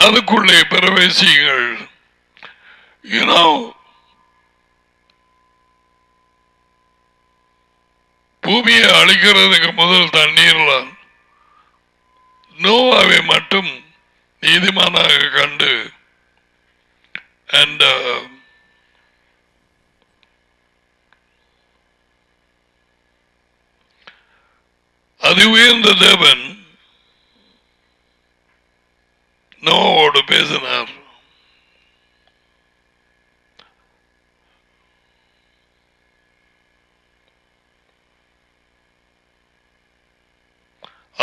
அதுக்குள்ளே பிரவேசிங்கள். பூமியை அழிக்கிறதுக்கு முதல் தண்ணீர்லாம் நோவாவை மட்டும் நீதிமானாக கண்டு and அது உயர்ந்த தேவன் நோவோடு பேசினார்.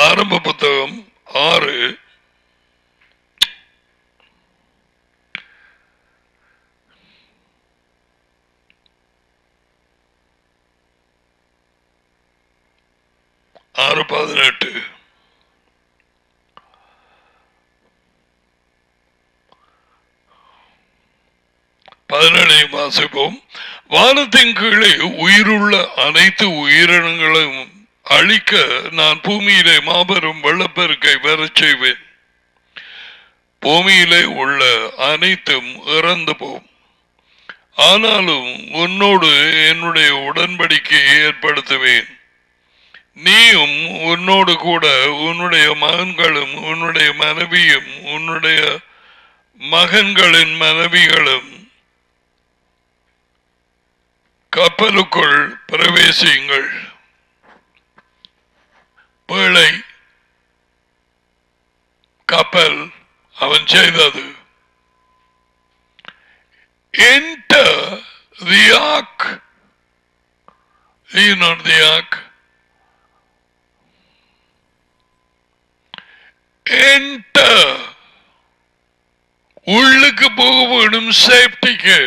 ஆரம்ப புத்தகம் 6 6:18 17 வாசிப்போம். வானத்தின் கீழே உயிருள்ள அனைத்து உயிரினங்களும் அழிக்க நான் பூமியிலே மாபெரும் வெள்ளப்பெருக்கை வரச் செய்வேன். பூமியிலே உள்ள அனைத்தும் இறந்து போம். ஆனாலும் உன்னோடு என்னுடைய உடன்படிக்கையை ஏற்படுத்துவேன். நீயும் உன்னோடு கூட உன்னுடைய மகன்களும் உன்னுடைய மனைவியும் உன்னுடைய மகன்களின் மனைவிகளும் கப்பலுக்குள் பிரவேசியுங்கள். பேழை கப்பல் அவன் செய்தது. Enter the ark. You know the ark. Enter. உள்ளுக்கு போக வேணும் சேஃப்டிக்கு.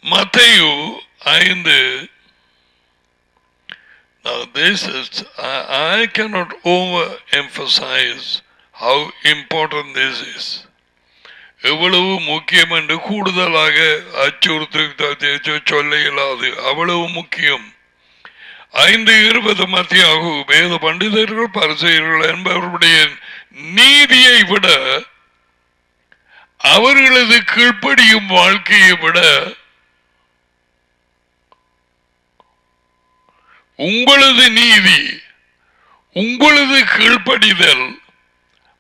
Matthew 5. Now this is, I cannot overemphasize how important this is. எவ்வளவு முக்கியம் என்று கூடுதலாக அச்சுறுத்த சொல்ல இயலாது. அவ்வளவு முக்கியம். 5:20 மத்தியாகு வேத பண்டிதர்கள் பரிசேயர்கள் என்பவர்களுடைய நீதியை விட அவர்களது கீழ்ப்படியும் வாழ்க்கையை விட உங்களது நீதி உங்களது கீழ்ப்படிதல்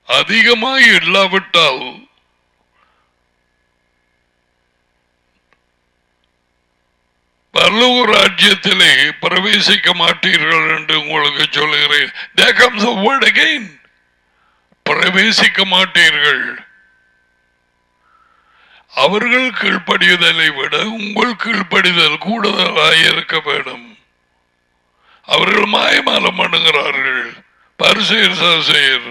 அதிகமாய் இல்லாவிட்டால் பரலோக ராஜ்யத்திலே பிரவேசிக்க மாட்டீர்கள் என்று உங்களுக்கு சொல்லுகிறேன். There comes the word again. பிரவேசிக்க மாட்டீர்கள். அவர்கள் கீழ்ப்படிதலை விட உங்கள் கீழ்ப்படிதல் கூடுதலாக இருக்க வேண்டும். அவர்கள் மாயமாலம் பண்ணுகிறார்கள். பரிசேயர்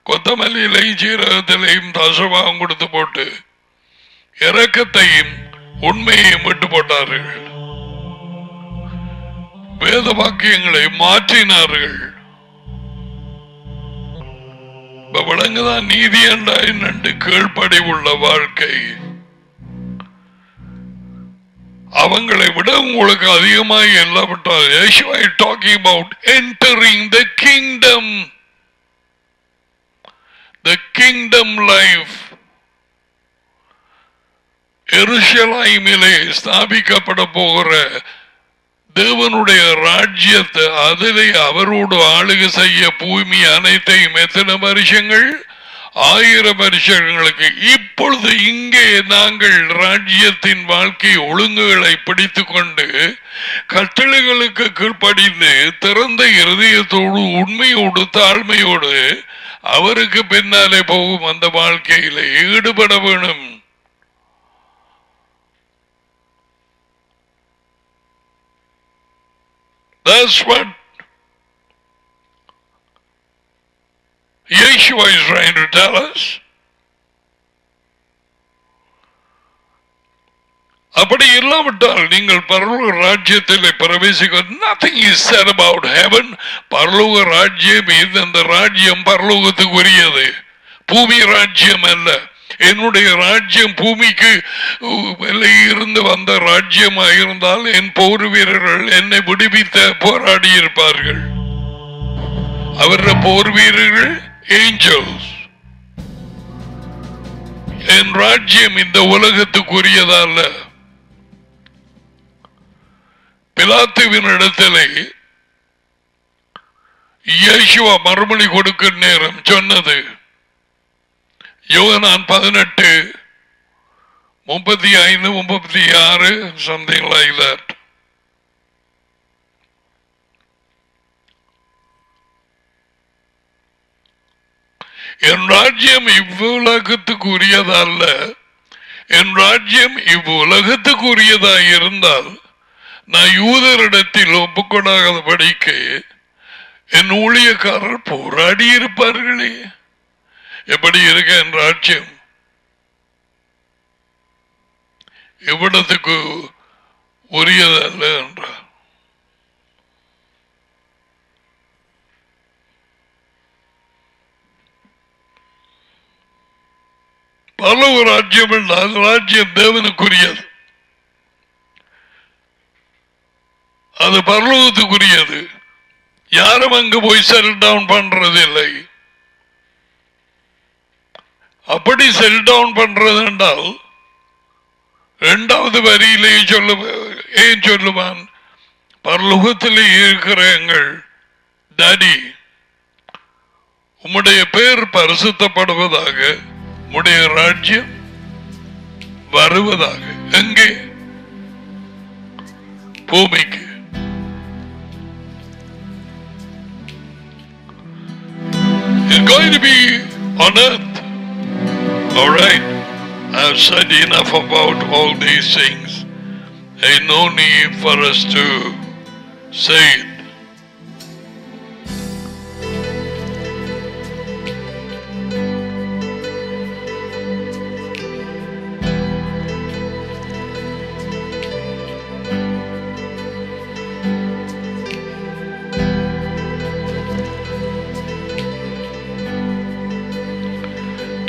கொத்தமல்லியிலை சீரகத்திலையும் தசவாகம் கொடுத்து போட்டு இரக்கத்தையும் உண்மையையும் விட்டு போட்டார்கள். வேத வாக்கியங்களை மாற்றினார்கள். விளங்குதான் நீதி என்றாய் நண்டு கீழ்ப்படி உள்ள வாழ்க்கை. அவங்களை விட உங்களுக்கு அதிகமாக இல்லாவிட்டால் talking about entering the kingdom life. எருசலேமிலே ஸ்தாபிக்கப்பட போகிற தேவனுடைய ராஜ்யத்தை அதிலே அவரோடு ஆளுகை செய்ய பூமி அனைத்தையும் எத்தனை வருஷங்கள்? 1000 வருஷங்களுக்கு. இப்பொழுது இங்கே நாங்கள் ராஜ்யத்தின் வாழ்க்கை ஒழுங்குகளை பிடித்துக் கொண்டு கட்டளைகளுக்கு கீழ்ப்படிந்து திறந்த இருதயத்தோடு உண்மையோடு தாழ்மையோடு அவருக்கு பின்னாலே போகும் அந்த வாழ்க்கையில ஈடுபட வேணும். That's what Yeshua is trying to tell us. அப்படி இல்லாவிட்டால் நீங்கள் பரலோக ராஜ்யத்தில் பிரவேசிக்க. nothing is said about heaven. பரலோக ராஜ்யம் இந்த ராஜ்யம் பரலோகத்துக்குரியது, பூமி ராஜ்யம் அல்ல. என்னுடைய ராஜ்யம் பூமிக்கு இருந்து வந்த ராஜ்யமாக இருந்தால் என் போர் வீரர்கள் என்னை விடுவித்த போராடி இருப்பார்கள். அவருடைய போர் வீரர்கள் ஏஞ்சல்ஸ். என் ராஜ்யம் இந்த உலகத்துக்குரியதல்ல. பிலாத்துவின் இடத்திலே இயேசுவா மறுமொழி கொடுக்கும் நேரம் சொன்னது, யோகனான் 18:35-36 something like that. என் ராஜ்யம் இவ்வுலகத்துக்குரியதல்ல, என் ராஜ்யம் இவ்வுலகத்துக்குரியதாக இருந்தால் நான் யூதரிடத்தில் ஒப்புக்கொடாதபடிக்கு என் ஊழியக்காரர் போராடி இருப்பார்களே. எப்படி இருக்க என் ராஜ்யம்? இவ்விடத்துக்கு உரியதல்ல என்றார். பரலோக ராஜ்யம் என்றால் ராஜ்யம் தேவனுக்குரியது, அது பரலோகத்துக்குரியது. யாரும் அங்கு போய் செல் டவுன் பண்றது இல்லை. அப்படி செல் டவுன் பண்றது என்றால் இரண்டாவது வரியிலே ஏன் சொல்லுவான், பரலோகத்திலே இருக்கிற எங்கள் டாடி உம்முடைய பேர் பரிசுத்தப்படுவதாக, உம்முடைய ராஜ்யம் வருவதாக. எங்கே? பூமிக்கு. It's going to be on earth. All right. I've said enough about all these things. There's no need for us to say it.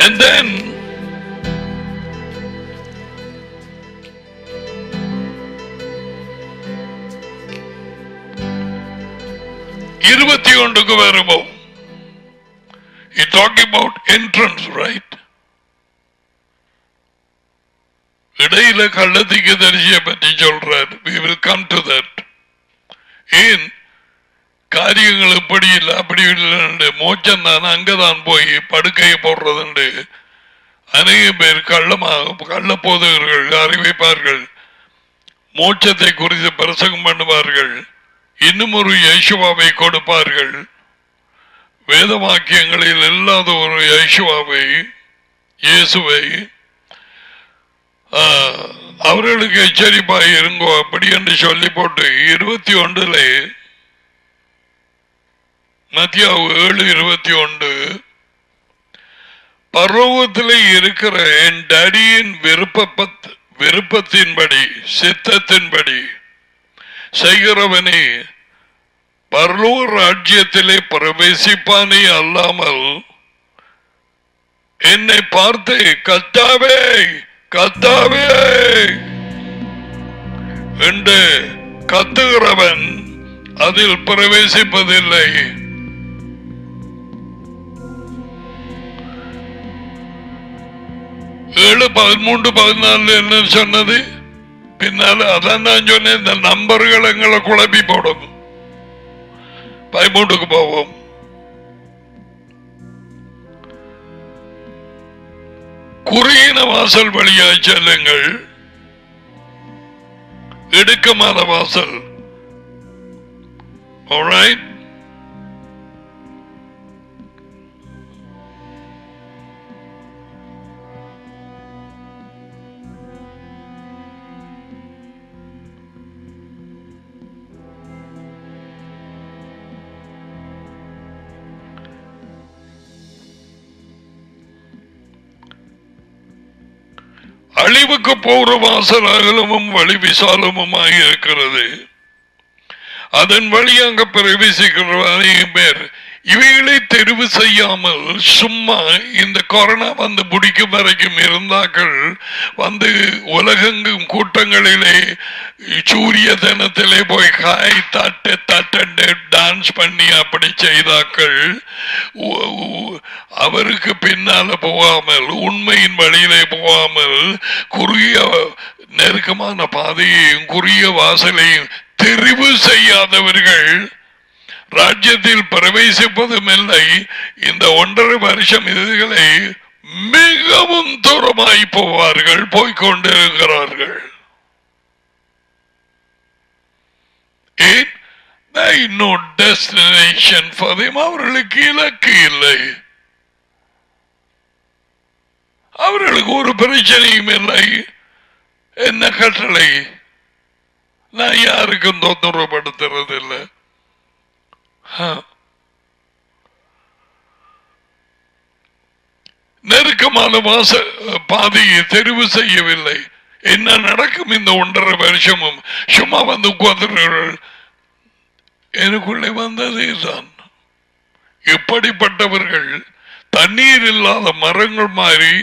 And then இருபத்தி ஒன்றுக்கு வருவோம். He talking about entrance, right? இடையில கள்ளத்திக்கு தரிசியை பற்றி சொல்றார். We will come to that. ஏன் காரியங்கள் எப்படி இல்லை அப்படி இல்லை, மோச்சம் தான் அங்கதான் போய் படுக்கையை போடுறது. அநேக பேர் கள்ள போதகர்கள் அறிவிப்பார்கள், மோட்சத்தை குறித்து பிரசங்கம் பண்ணுவார்கள், இன்னும் ஒரு யேசுவாவை கொடுப்பார்கள். வேத வாக்கியங்களில் இல்லாத ஒரு யேசுவாவை, இயேசுவை அவர்களுக்கு எச்சரிப்பாய் இருங்கோ அப்படி என்று சொல்லி போட்டு 21 மத்தியாவு 7:21 பரலோகத்திலே இருக்கிற என் டாடியின் விருப்பத்தின்படி சித்தத்தின்படி செய்கிறவனே பரலோக ராஜ்யத்திலே பிரவேசிப்பானே அல்லாமல் என்னை பார்த்து கர்த்தாவே கர்த்தாவே என்று கத்துகிறவன் அதில் பிரவேசிப்பதில்லை. ஏழு 13-14 என்ன சொன்னது? பின்னால அதான் நான் சொன்னேன், இந்த நம்பர்கள் எங்களை குழப்பி போடும். 13க்கு போவோம். குறுகின வாசல் வழியாய் செல்லுங்கள், இடுக்கமான வாசல். Alright? அழிவுக்கு போகிற வாசல் அகலமும் வழி விசாலமுமாய் இருக்கிறது, அதன் வழி அங்க பிரவேசிக்கிற அநேக பேர். இவைகளை தெரிவு செய்யாமல் சும்மா இந்த கொரோனா வந்து பிடிக்கும் வரைக்கும் இருந்தாக்கள் வந்து உலகெங்கும் கூட்டங்களிலே சூரிய தினத்திலே போய் காய் தட்டு டான்ஸ் பண்ணி அப்படி செய்தாக்கள். அவருக்கு பின்னால போகாமல் உண்மையின் வழியிலே போகாமல் குறுகிய நெருக்கமான பாதையையும் குறுகிய வாசலையும் தெரிவு செய்யாதவர்கள் ராஜ்யத்தில் பிரவேசிப்பதும் இல்லை. இந்த 1.5 வருஷம் இதுகளை மிகவும் தூரமாய் போவார்கள், போய்கொண்டிருக்கிறார்கள். ஏன்? no destination for them. அவர்களுக்கு இலக்கு இல்லை, அவர்களுக்கு ஒரு பிரச்சனையும் இல்லை. என்ன கட்டளை? நான் யாருக்கும் தொந்தரவுப்படுத்துறது இல்லை. நெருக்கமான பாதையை தெரிவு செய்யவில்லை. என்ன நடக்கும் இந்த 1.5 வருஷமும்? சும்மா வந்து உட்கார்ந்து எனக்குள்ளே வந்ததே தான். இப்படிப்பட்டவர்கள் தண்ணீர் இல்லாத மரங்கள் மாதிரி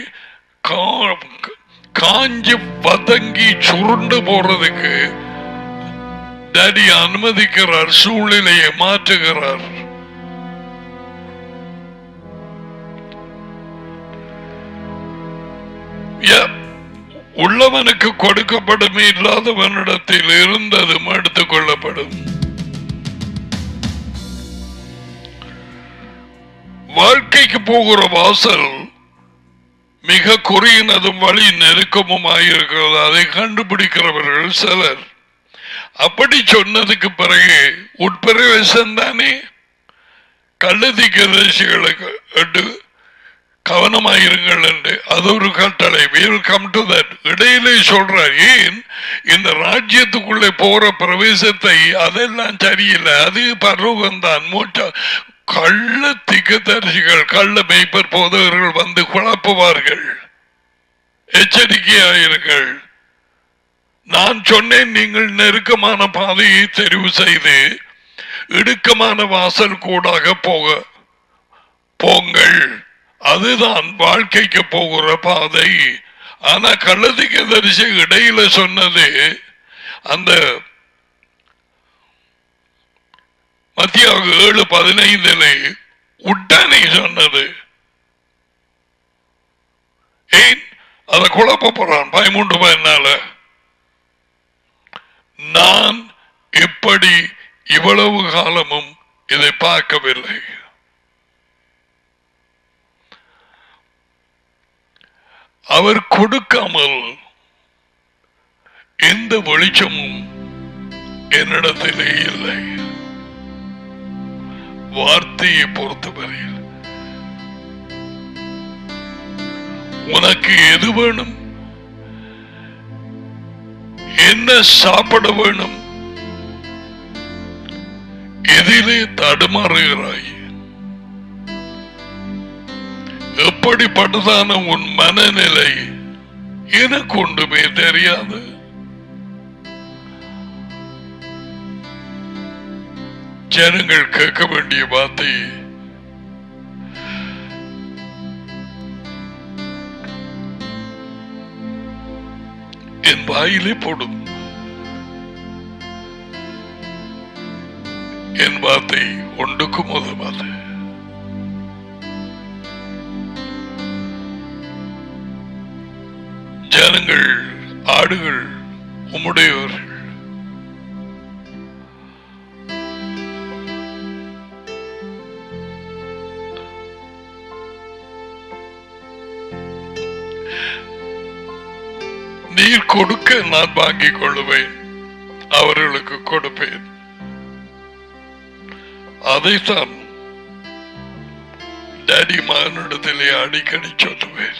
காஞ்சி வதங்கி சுருண்டு போறதுக்கு டாடி அனுமதிக்கிறார், சூழ்நிலையை மாற்றுகிறார். உள்ளவனுக்கு கொடுக்கப்படும், இல்லாதவனிடத்தில் இருந்ததும் எடுத்துக் கொள்ளப்படும். வாழ்க்கைக்கு போகிற வாசல் மிக குறுகினதும் வழி நெருக்கமுமாயிருக்கிறது. அதை கண்டுபிடிக்கிறவர்கள் சிலர். அப்படி சொன்னதுக்கு பிறகு உட்பிரவேசம் தானே. கள்ளதிகளுக்கு கவனமாயிருங்கள் என்று அது ஒரு கட்டளை. இடையிலே சொல்றார். ஏன்? இந்த ராஜ்யத்துக்குள்ளே போற பிரவேசத்தை அதெல்லாம் சரியில்லை, அது பரலோகம்தான், மோட்சம். கள்ள திகதரிசிகள், கள்ள மேய்ப்பர் போதவர்கள் வந்து குழப்புவார்கள். எச்சரிக்கையாயிருங்கள். நான் சொன்னேன், நீங்கள் நெருக்கமான பாதையை தெரிவு செய்து இடுக்கமான வாசல் கூடாக போங்கள். அதுதான் வாழ்க்கைக்கு போகிற பாதை. ஆனா கள்ளதிக்கு தரிசி இடையில சொன்னது அந்த மத்தியாக 7:15 உடனே சொன்னது. ஏன் அதை குழப்ப போறான்? 13 நான் எப்படி இவ்வளவு காலமும் இதை பார்க்கவில்லை. அவர் கொடுக்காமல் எந்த வெளிச்சமும் என்னிடத்திலே இல்லை. வார்த்தையை பொறுத்தவரையில் உனக்கு எது வேணும், என்ன சாப்பிட வேணும், எதிலே தடுமாறுகிறாய், எப்படிப்பட்டதான உன் மனநிலை எனக்கு ஒன்றுமே தெரியாது. ஜனங்கள் கேட்க வேண்டிய வார்த்தை என் வாயிலே போடும். என் வார்த்தை ஒன்றுக்கும் உதவாது. ஜனங்கள், ஆடுகள் உம்முடையவர்கள். நீர் கொடுக்க நான் வாங்கிக் கொள்ளுவேன், அவர்களுக்கு கொடுப்பேன். அதைத்தான் டாடி மகனிடத்திலே அடிக்கடி சொல்லுவேன்.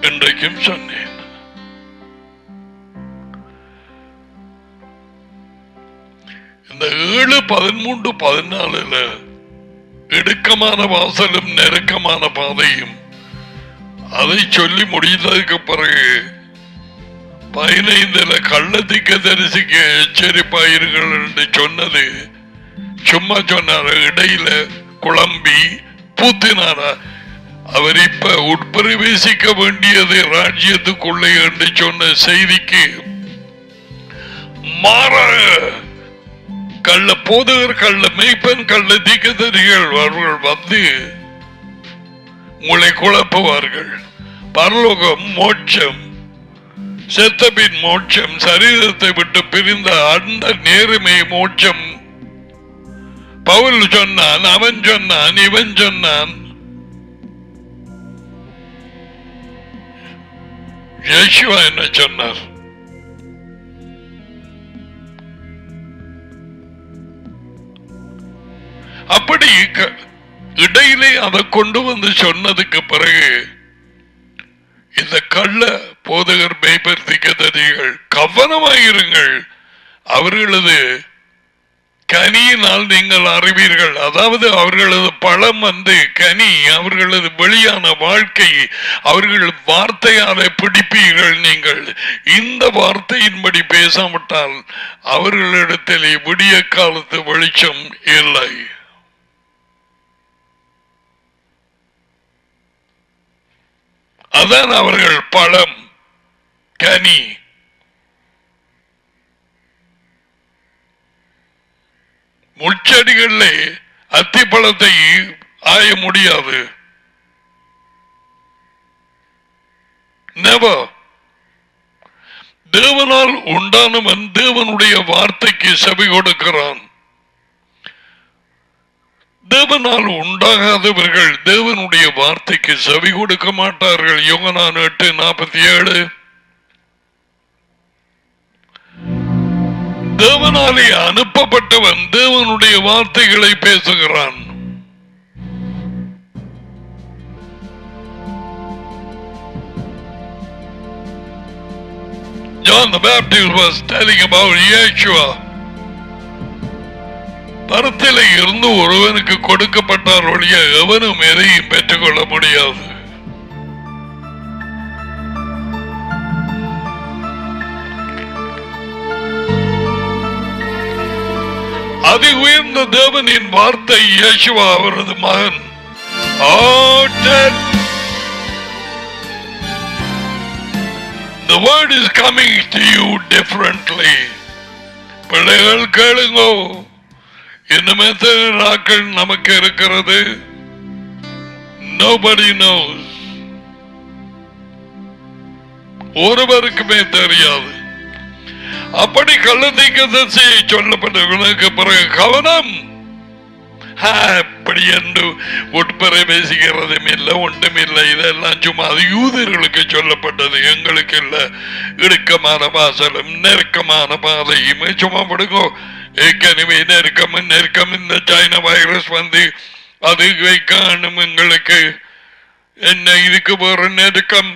இன்றைக்கும் சொன்னேன். இந்த 7:13-14 இடுக்கமான வாசலும் நெருக்கமான பாதையும் அதை சொல்லி முடிந்ததுக்கு பிறகு 15 கள்ளத்திக்க தரிசிக்க எச்சரிப்பாயிருங்கள் என்று சொன்னது சும்மா சொன்னார? இடையில குழம்பி பூத்தினாரா? அவர் இப்ப உட்பிரவேசிக்க வேண்டியது ராஜ்யத்துக்குள்ளே என்று சொன்ன செய்திக்கு மாறாக கள்ள போதகர், கள்ள மெய்ப்பன், கள்ள தீர்க்கதரிசிகள் அவர்கள் வந்து உங்களை குழப்புவார்கள். பரலோகம், மோட்சம், செத்தபின் மோட்சம், சரீரத்தை விட்டு பிரிந்த அந்த நேர்மை மோட்சம், பவுல் சொன்னான், அவன் சொன்னான், இவன் சொன்னான். யேசுவா என்ன சொன்னார்? அப்படி இடையிலே அதை கொண்டு வந்து சொன்னதுக்கு பிறகு இந்த கள்ள போதகர் மெய்பர்த்திகள் கவனமாயிருங்கள், அவர்களது கனியினால் நீங்கள் அறிவீர்கள். அதாவது அவர்களது பழம் வந்து கனி, அவர்களது வெளியான வாழ்க்கை, அவர்கள் வார்த்தையாலே பிடிப்பீர்கள். நீங்கள் இந்த வார்த்தையின்படி பேசாவிட்டால் அவர்களிடத்தில் விடிய காலத்து வெளிச்சம் இல்லை. அதான் அவர்கள் பழம் கனி. முட்செடிகளிலே அத்திப்பழத்தை ஆய முடியாது. நெவர். தேவனால் உண்டானவன் தேவனுடைய வார்த்தைக்கு செவி கொடுக்கிறான். தேவனால் உண்டாகாதவர்கள் தேவனுடைய வார்த்தைக்கு செவி கொடுக்க மாட்டார்கள். யோகனான் 8:47. தேவனாலே அனுப்பப்பட்டவன் தேவனுடைய வார்த்தைகளை பேசுகிறான். John the Baptist was telling about Yeshua. பரத்திலே இருந்து ஒருவனுக்கு கொடுக்கப்பட்டார் ஒழிய எவனும் எதையும் பெற்றுக்கொள்ள முடியாது. அதி உயர்ந்த தேவனின் வார்த்தை யேசுவா அவரது மகன். The word is coming to you differently. பிள்ளைகள் கேளுங்கோ, இன்னும் எத்தனை நாட்கள் நமக்கு இருக்கிறது? Nobody knows. ஒருவருக்குமே தெரியாது. அப்படி கள்ளத்தீர்க்கதரிசியை சொல்லப்பட்டவர்களுக்கு பிறகு கவனம். அப்படி என்று உட்பறை பேசுகிறதும் இல்லை, ஒன்றும் இல்லை. இதெல்லாம் சும்மா அது யூதர்களுக்கு சொல்லப்பட்டது, எங்களுக்கு இல்லை. இடுக்கமான வாசலும் நெருக்கமான பாதையும் சும்மா படுங்கோ. ஏற்கனவே நெருக்கம் இந்த சைனா வைரஸ் வந்து அது வைக்காணும். எங்களுக்கு என்ன இதுக்கு வேற நெருக்கம்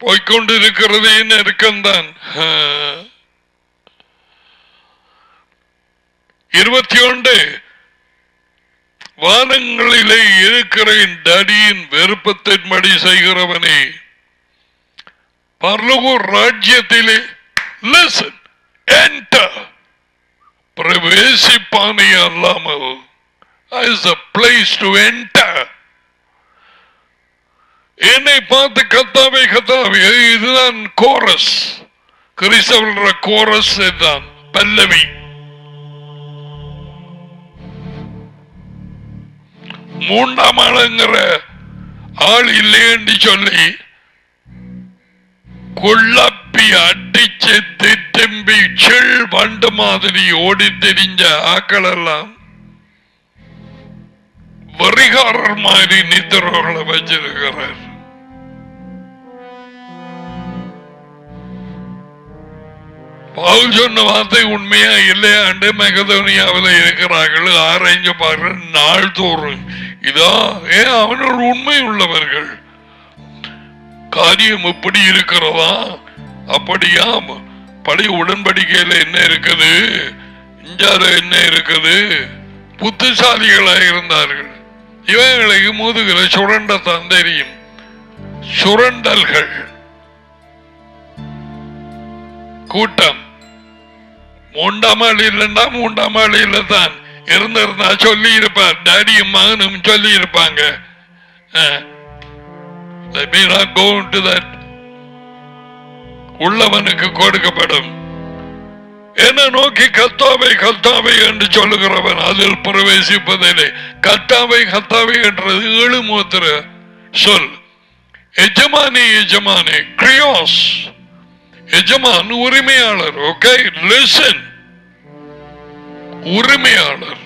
போய்கொண்டிருக்கிறதே நெருக்கம்தான். 21 வானங்களிலே இருக்கிற டடியின் விருப்பத்தின்படி செய்கிறவனே பரலோக ராஜ்யத்திலே listen enter பிரவேசிப்பானே அல்லாமல் is a place to enter. என்னை பார்த்து கத்தாவே கத்தாவே, இதுதான் கோரஸ். கிறிஸ்தவ கோரஸ் தான் பல்லவி. மூன்றாம் ஆளுங்கிற ஆள் இல்லைன்னு சொல்லி குள்ளப்பி அடிச்சு திட்டம்பி செல் வண்டு மாதிரி ஓடி தெரிஞ்ச ஆக்கள் எல்லாம் வரிகாரர் மாதிரி நித்திரவர்களை வச்சிருக்கிறார். பவுல் சொன்ன வார்த்தை உண்மையா இல்லையா? மெகதோனியாவில் இருக்கிறார்கள், ஆராய்ஞ்சு பாரு நாள்தோறும். இதா அவனோட உண்மை உள்ளவர்கள். காரியம் எப்படி இருக்கிறதா? அப்படியா? பழைய உடன்படிக்கையில என்ன இருக்குது, இஞ்சால என்ன இருக்குது? புத்திசாலிகளாக இருந்தார்கள். இவங்களுக்கு முதுகிற சுரண்டத்தான் தெரியும். சுரண்டல்கள் கூட்டம். மூன்றாம் ஆள் இல்லைன்னா மூன்றாம் ஆள் இல்லதான் இருந்திருந்தா சொல்லி இருப்பார். டாடியும் மகனும் சொல்லி இருப்பாங்க. உள்ளவனுக்கு கொடுக்கப்படும். என்ன நோக்கி கத்தாவை கத்தாவை என்று சொல்லுகிறவன் அதில் பிரவேசிப்பதில்லை. கத்தாவை கத்தாவை என்றது 7 மூத்திர சொல். எஜமானி எஜமானி கிரியோஸ், எஜமான் உரிமையாளர். ஓகே லிசன், உரிமையாளர்.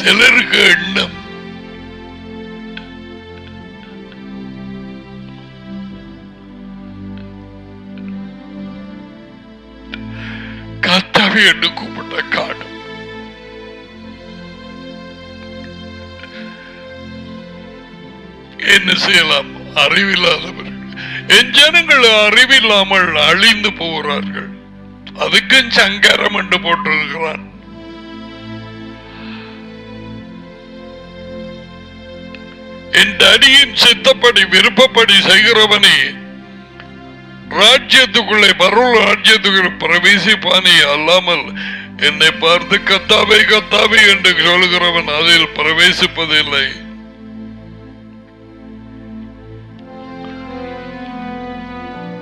சிலருக்கு எண்ணம். கர்த்தாவே என்று கூப்பிட்ட காடும். என்ன செய்யலாம்? அறிவில்லாதவர்கள். என் ஜனங்கள் அறிவில்லாமல் அழிந்து போகிறார்கள். அதுக்கும் சங்கரம் என்று போட்டிருக்கிறான். என் அடியின் சித்தப்படி விருப்பப்படி செய்கிறவனே ராஜ்யத்துக்குள்ளே பரவ ராஜ்யத்துக்குள் பிரவேசிப்பானே அல்லாமல் என்னை பார்த்து கத்தாவே கத்தாவே என்று சொல்கிறவன் அதில் பிரவேசிப்பதில்லை.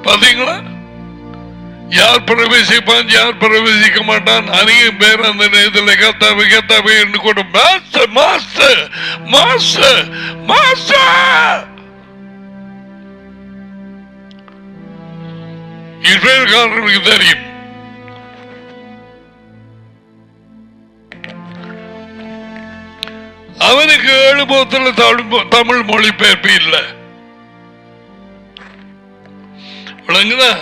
பாத்தீங்களா? யார் பிரவேசிப்பான் யார் பிரவேசிக்க மாட்டான்? அநேகம் பேர் அந்த நேரத்தில் கத்தாவே கத்தாவே என்று கூட மாஸ்டர் மாஸ்டர் மாஸ்டர் மாஸ்டர் இஸ்ரேல்காரர்களுக்கு தெரியும். அவனுக்கு 7 போத்துல தமிழ் மொழிபெயர்ப்பு இல்லை. விளங்குதா?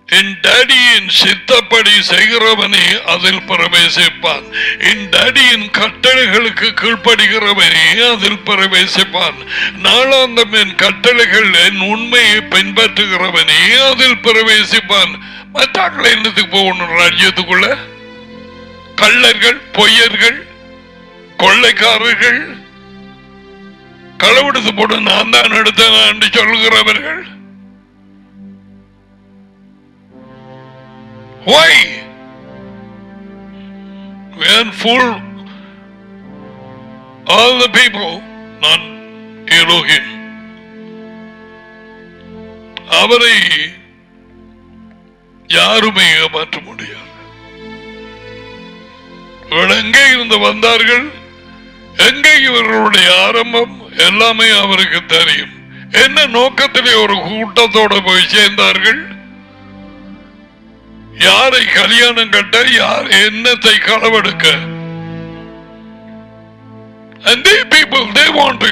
என் டாடியின் சித்தப்படி செய்கிறவனே அதில் பிரவேசிப்பான். என் டாடியின் கட்டளைகளுக்கு கீழ்ப்படுகிறவனே அதில் பிரவேசிப்பான். நாளாந்தம் என் கட்டளைகள் என் உண்மையை பின்பற்றுகிறவனே அதில் பிரவேசிப்பான். மற்றாக்கள் என்னத்துக்கு போகணும் ராஜ்யத்துக்குள்ள? கள்ளர்கள், பொய்யர்கள், கொள்ளைக்காரர்கள், களவெடுத்து போட்டு நான் தான் எடுத்தேன் என்று சொல்கிறவர்கள். Why? We are full all the people, not Elohim. அவரை யாருமே ஏமாற்ற முடியாது. எங்கே இருந்து வந்தார்கள், எங்கே இவர்களுடைய ஆரம்பம் எல்லாமே அவருக்கு தெரியும். என்ன நோக்கத்திலே ஒரு கூட்டத்தோடு போய் சேர்ந்தார்கள்? யாரை கல்யாணம் கட்ட, யார் என்னத்தை களவெடுக்க. And these people, they want to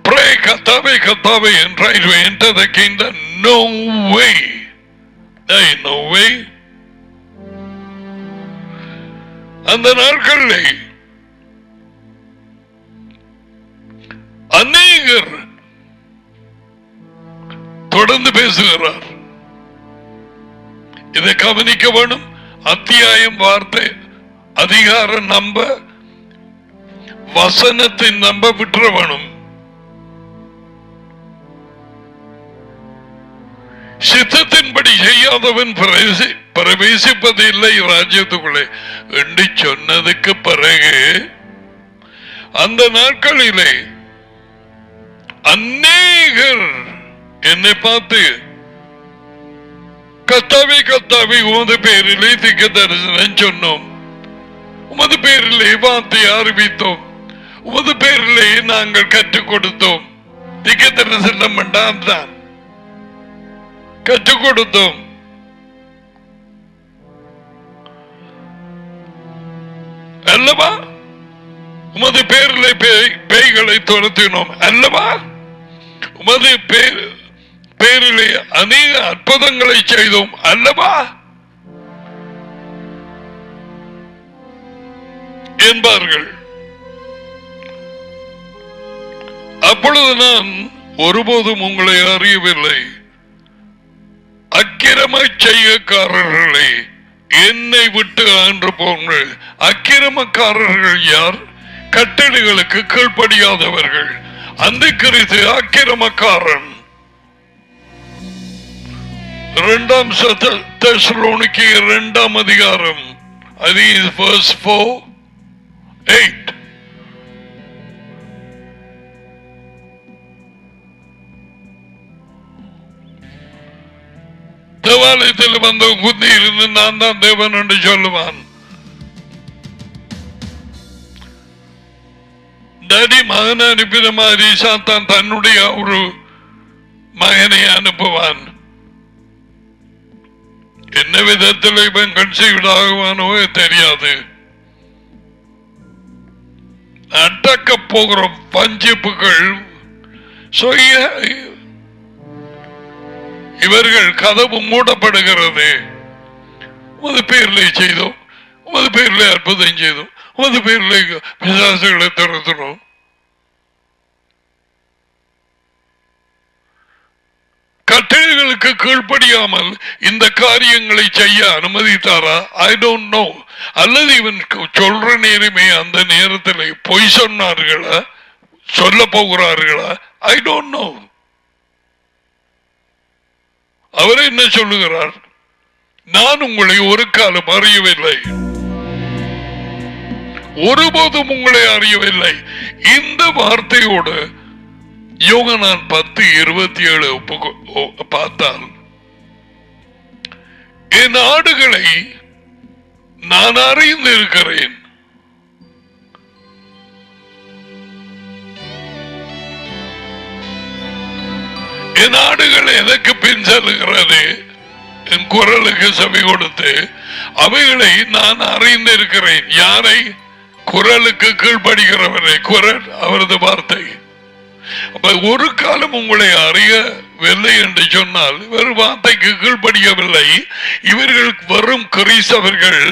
pray Katabe Katabe and try to enter the kingdom. No way. There is no way. அந்த நாட்களிலே அநேகர் தொடர்ந்து பேசுகிறார். இதை கவனிக்க வேணும். அத்தியாயம், வார்த்தை, அதிகாரம் நம்ப, வசனத்தை நம்ப விட்டுற வேணும். சித்தத்தின்படி செய்யாதவன் பிரவேசிப்பது இல்லை ராஜ்யத்துக்குள்ளே என்று சொன்னதுக்கு பிறகு அந்த நாட்களிலே அநேகர் என்னை பார்த்து கத்தாவே கத்தாவே உமது பேரிலே திக்க தரிசனம் சொன்னோம், உமது பேரிலே வார்த்தை அறிவித்தோம், உமது பேரிலே நாங்கள் கற்றுக் கொடுத்தோம். திக்க தரிசனம் தான் கற்றுக் கொடுத்தோம். அல்லவா? உமது பேரிலே பேய்களை துரத்தினோம் அல்லவா? உமது பேரிலே அநேக அற்புதங்களை செய்தோம் அல்லவா என்பார்கள். அப்பொழுது நான் ஒருபோதும் உங்களை அறியவில்லை. அக்கிரம செய்யக்காரர்களே, என்னை விட்டு அகன்று போங்கள். அக்கிரமக்காரர்கள் யார்? கட்டளைகளுக்கு கீழ்ப்படியாதவர்கள். அந்த கிறிஸ்து அக்கிரமக்காரன். 2 தெசலோனிக்கேயர் 2 அதிகாரம், அது verse 4-8. தேவாலயத்தில் வந்த குந்தி இருந்து நான் தான் தேவன் என்று சொல்லுவான். டாடி மகனை அனுப்பின மாதிரி சாத்தான் தன்னுடைய ஒரு மகனை அனுப்புவான். என்ன விதத்தில் இவன் கன்சீவ்ட் ஆகுவானோ தெரியாது. அடக்க போகிற வஞ்சிப்புகள். இவர்கள் கதவு மூடப்படுகிறது. உமது பேரிலே செய்தோம், உமது பேரிலே அற்புதம் செய்தோம், உமது பேரிலே பிசாசுகளை துரத்துறோம். கட்டளைகளுக்கு கீழ்ப்படியாமல் இந்த காரியங்களை செய்ய அனுமதித்தாரா? I don't know. அல்லது இவன் சொல்ற நேரமே அந்த நேரத்தில் பொய் சொன்னார்களா, சொல்ல போகிறார்களா? I don't know. அவர் என்ன சொல்லுகிறார்? நான் உங்களை ஒரு காலம் அறியவில்லை, ஒருபோதும் உங்களை அறியவில்லை. இந்த வார்த்தையோடு யோகனான் 10:27 பார்த்தால், என் ஆடுகளை நான் அறிந்திருக்கிறேன், என் ஆடுகள் எனக்கு பின் செல்லுகிறது, என் குரலுக்கு செவி கொடுத்து அவைகளை நான் அறிந்திருக்கிறேன். யாரை? குரலுக்கு கீழ்படுகிறவரை. குரல் அவரது வார்த்தை. அப்ப ஒரு காலம் உங்களை அறியவில்லை என்று சொன்னால் இவர் வார்த்தைக்கு கீழ்படியவில்லை. இவர்கள் வரும் கிறிஸ்தவர்கள்,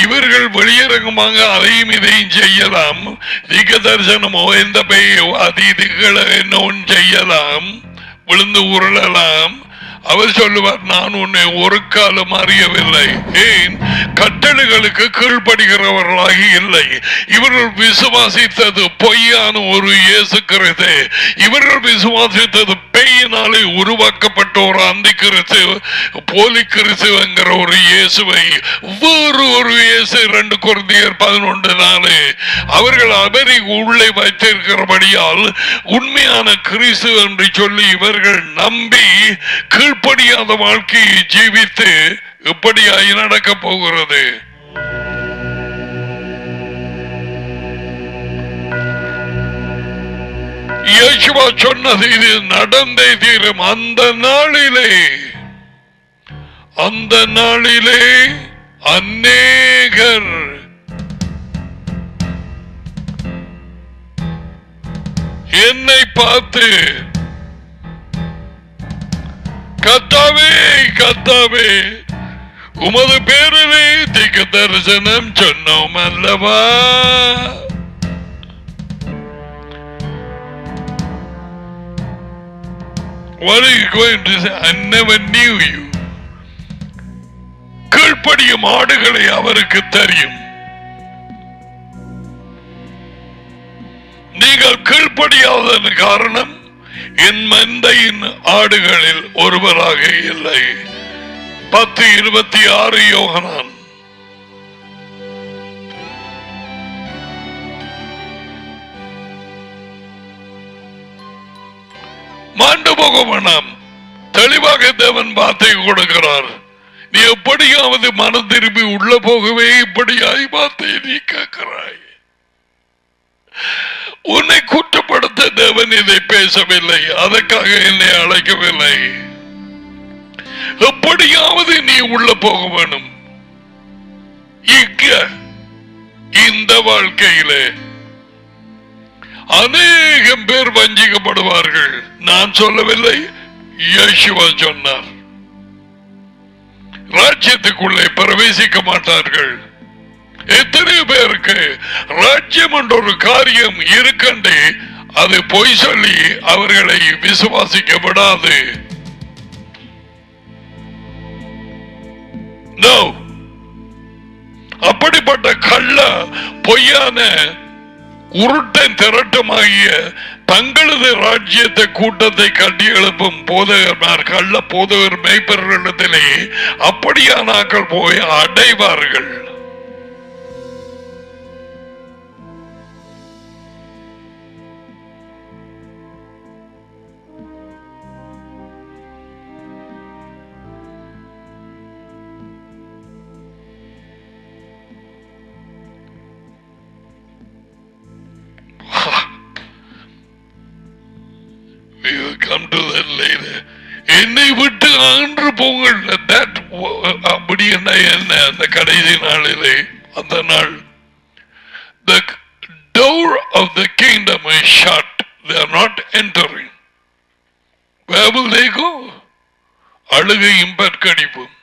இவர்கள் வெளியரங்கமாக அதையும் இதையும் செய்யலாம், தீர்க்க தரிசனமோ எந்த பெயோ அதிதிகளை என்ன செய்யலாம், விழுந்து உருளலாம். அவர் சொல்லுவார், நான் உன்னை ஒரு காலம் அறியவில்லை. ஏன்? கட்டளைகளுக்கு கீழ்படுகிறவர்களாக இல்லை. இவர்கள் விசுவாசித்தது பொய்யான ஒரு இயேசு கிறிஸ்து. இவர்கள் விசுவாசித்தது பேயினாலே உருவாக்கப்பட்ட ஒரு அந்தி கிறிஸ்து, போலி கிறிஸ்து என்கிற ஒரு இயேசுவை, வேறு ஒரு இயேசு. 2 கொரிந்தியர் 11:4 அவர்கள் அவரை உள்ளே வைத்திருக்கிறபடியால் உண்மையான கிறிஸ்து என்று சொல்லி இவர்கள் நம்பி கீழ்ப்படியாத வாழ்க்கையை ஜீவித்து இப்படியாய் நடக்க போகிறது. இயேசுவா சொன்னது இது நடந்தே தீரும். அந்த நாளிலே அநேகர் என்னை பார்த்து, கர்த்தாவே கர்த்தாவே, உமது பேரிலே தீர்க்க தரிசனம் சொன்னோம் அல்லவா? What are you going to say? I never knew you. கீழ்ப்படியும் ஆடுகளை அவருக்கு தெரியும். நீங்கள் கீழ்ப்படியாததன் காரணம் என் மந்தையின் ஆடுகளில் ஒருவராக இல்லை. 10:26 யோகனான். மாண்டு போக வேண்டாம். தெளிவாக தேவன் வார்த்தை கொடுக்கிறார். நீ எப்படியாவது மனம் திரும்பி உள்ள போகவே இப்படியாய் வார்த்தை நீ கேட்கிறாய். உன்னை குற்றப்படுத்த தேவன் இதை பேசவில்லை, அதற்காக என்னை அழைக்கவில்லை. எப்படியாவது நீ உள்ள போக வேணும். இந்த வாழ்க்கையிலே அநேகம் பேர் வஞ்சிக்கப்படுவார்கள். நான் சொல்லவில்லை, இயேசுவா சொன்னார். ராஜ்யத்துக்குள்ளே பிரவேசிக்க மாட்டார்கள். எத்தனை பேருக்கு ராஜ்யம் என்ற ஒரு காரியம் இருக்கண்டே அது பொய் சொல்லி அவர்களை விசுவாசிக்க விடாது. அப்படிப்பட்ட கள்ள பொய்யான உருட்டன் திரட்டமாகிய தங்களது ராஜ்யத்தை கூட்டத்தை கட்டி எழுப்பும் போதகர்மார், கள்ள போதகர் மேய்ப்பர்களிடத்திலே அப்படியானாக்கள் போய் அடைவார்கள். We will come to that later. என்னை விட்டு ஆன்று போங்கள். அப்படி என்ன அந்த கடைசி நாளிலே, அந்த நாள், the door of the kingdom is shut. They are not entering. Where will they go? அழுகையும் பற்கடிப்பும்.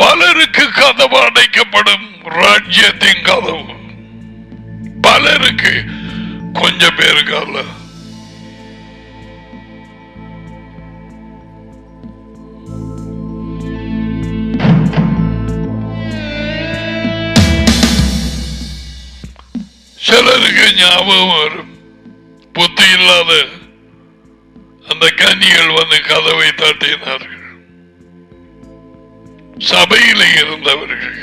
பலருக்கு கதவு அடைக்கப்படும். ராஜ்யத்தின் கதவு பலருக்கு, கொஞ்சம் பேருக்கு அல்ல. சிலருக்கு ஞாபகம் வரும், புத்தி இல்லாத அந்த கன்னிகள் வந்து கதவை தட்டினார்கள். சபையிலே இருந்தவர்கள்,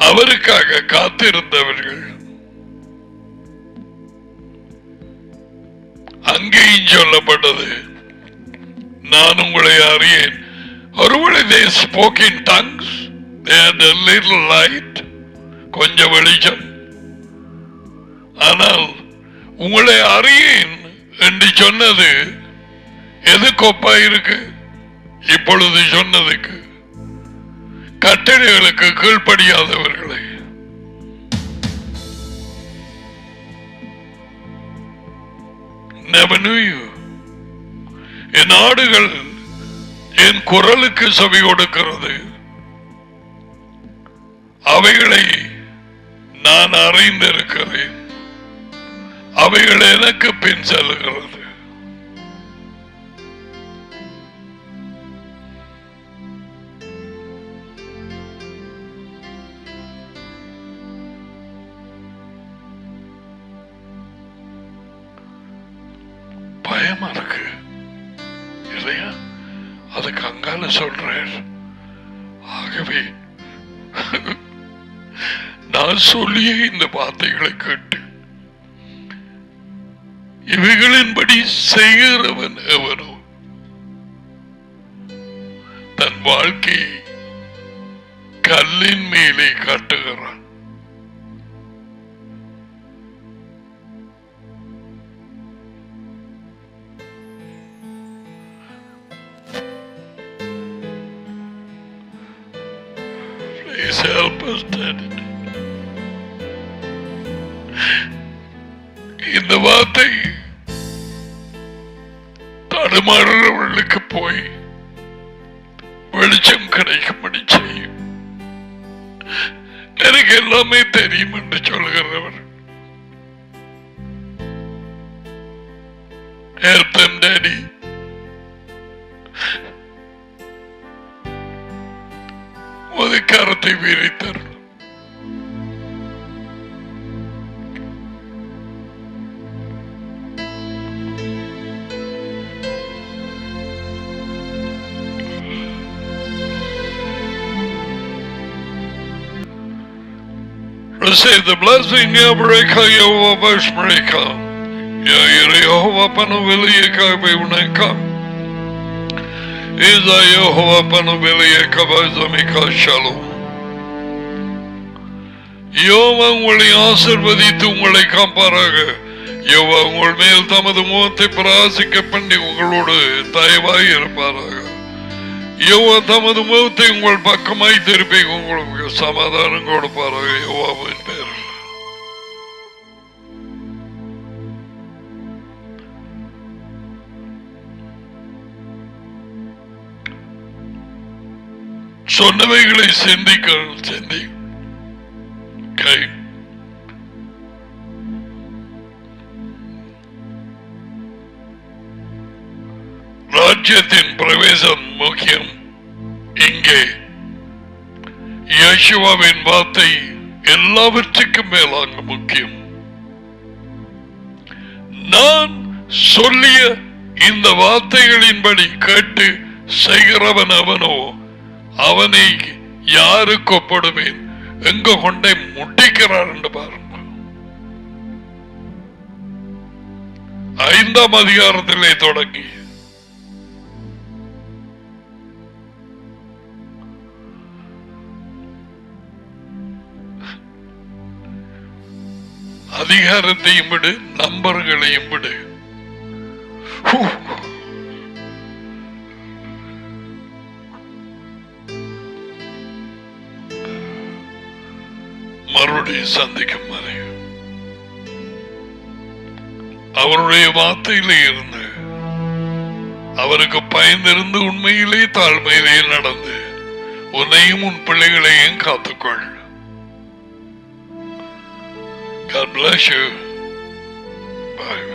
அவருக்காக காத்திருந்தவர்கள். அங்கேயும் சொல்லப்பட்டது, நான் உங்களை அறியேன். ஒருவேளை they spoke in tongues, they had a little light, கொஞ்சம் வெளிச்சம். ஆனால் உங்களை அறியேன் என்று சொன்னது எது கொப்பா இருக்கு? இப்பொழுது சொன்னதுக்கு கட்டளைகளுக்கு கீழ்ப்படியாதவர்களை. Never knew you. என் ஆடுகள் என் குரலுக்கு செவி கொடுக்கிறது, அவைகளை நான் அறிந்திருக்கிறேன், அவைகள் எனக்கு பின் செல்கிறது. பயமா இருக்கு இல்லையா? அதுக்கு அங்கால சொல்றேன். ஆகவே நான் சொல்லிய இந்த வார்த்தைகளை கேட்டு இவைகளின்படி செய்கிறவன் எவனோ தன் வாழ்க்கையை கல்லின் மேலே காட்டுகிறான். Please help us, Daddy. இந்த வார்த்தை தடுமாறுறவர்களுக்கு போய் வெளிச்சம் கிடைக்கும்படி செய்யும். எனக்கு எல்லாமே தெரியும் என்று சொல்கிறவர் help them, Daddy. ஒரு கரத்தை விரித்தர். Receive the blessing, Yabreka, Yehovah Bashmareka. Yehovah Panoviliyaka Bivnaka. Iza Yehovah Panoviliyaka Bazamika Shalom. யோவா உங்களை ஆசீர்வதித்து உங்களை காப்பாராக. யோவா உங்கள் மேல் தமது முகத்தை பிரகாசிக்க பண்ணி உங்களோடு தயவாய் இருப்பாராக. யோவா தமது முகத்தை உங்கள் பக்கமாய் திருப்பி உங்களுக்கு சமாதானம் கொடுப்பாராக. யோவாவின் பேர் சொன்னவைகளை சிந்தி ராஜ்யத்தின் பிரவேசம் முக்கியம். இங்கே யேசுவாவின் வார்த்தை எல்லாவற்றுக்கும் மேலாக முக்கியம். நான் சொல்லிய இந்த வார்த்தைகளின்படி கேட்டு செய்கிறவன் அவனோ அவனை யாருக்கு ஒப்படுவேன், எங்க கொண்டே முட்டிக்கிறார் என்று பாருங்க. 5ஆம் அதிகாரத்திலே தொடங்கி அதிகாரத்தையும் விடு, நம்பர்களையும் விடு. மறுபடியும் சந்திக்கும் வரை அவருடைய வார்த்தையிலே இருந்து, அவருக்கு பயந்திருந்து உண்மையிலே தாழ்மையிலே நடந்து உன்னையும் உன் பிள்ளைகளையும் காத்துக்கொள். God bless you. Bye.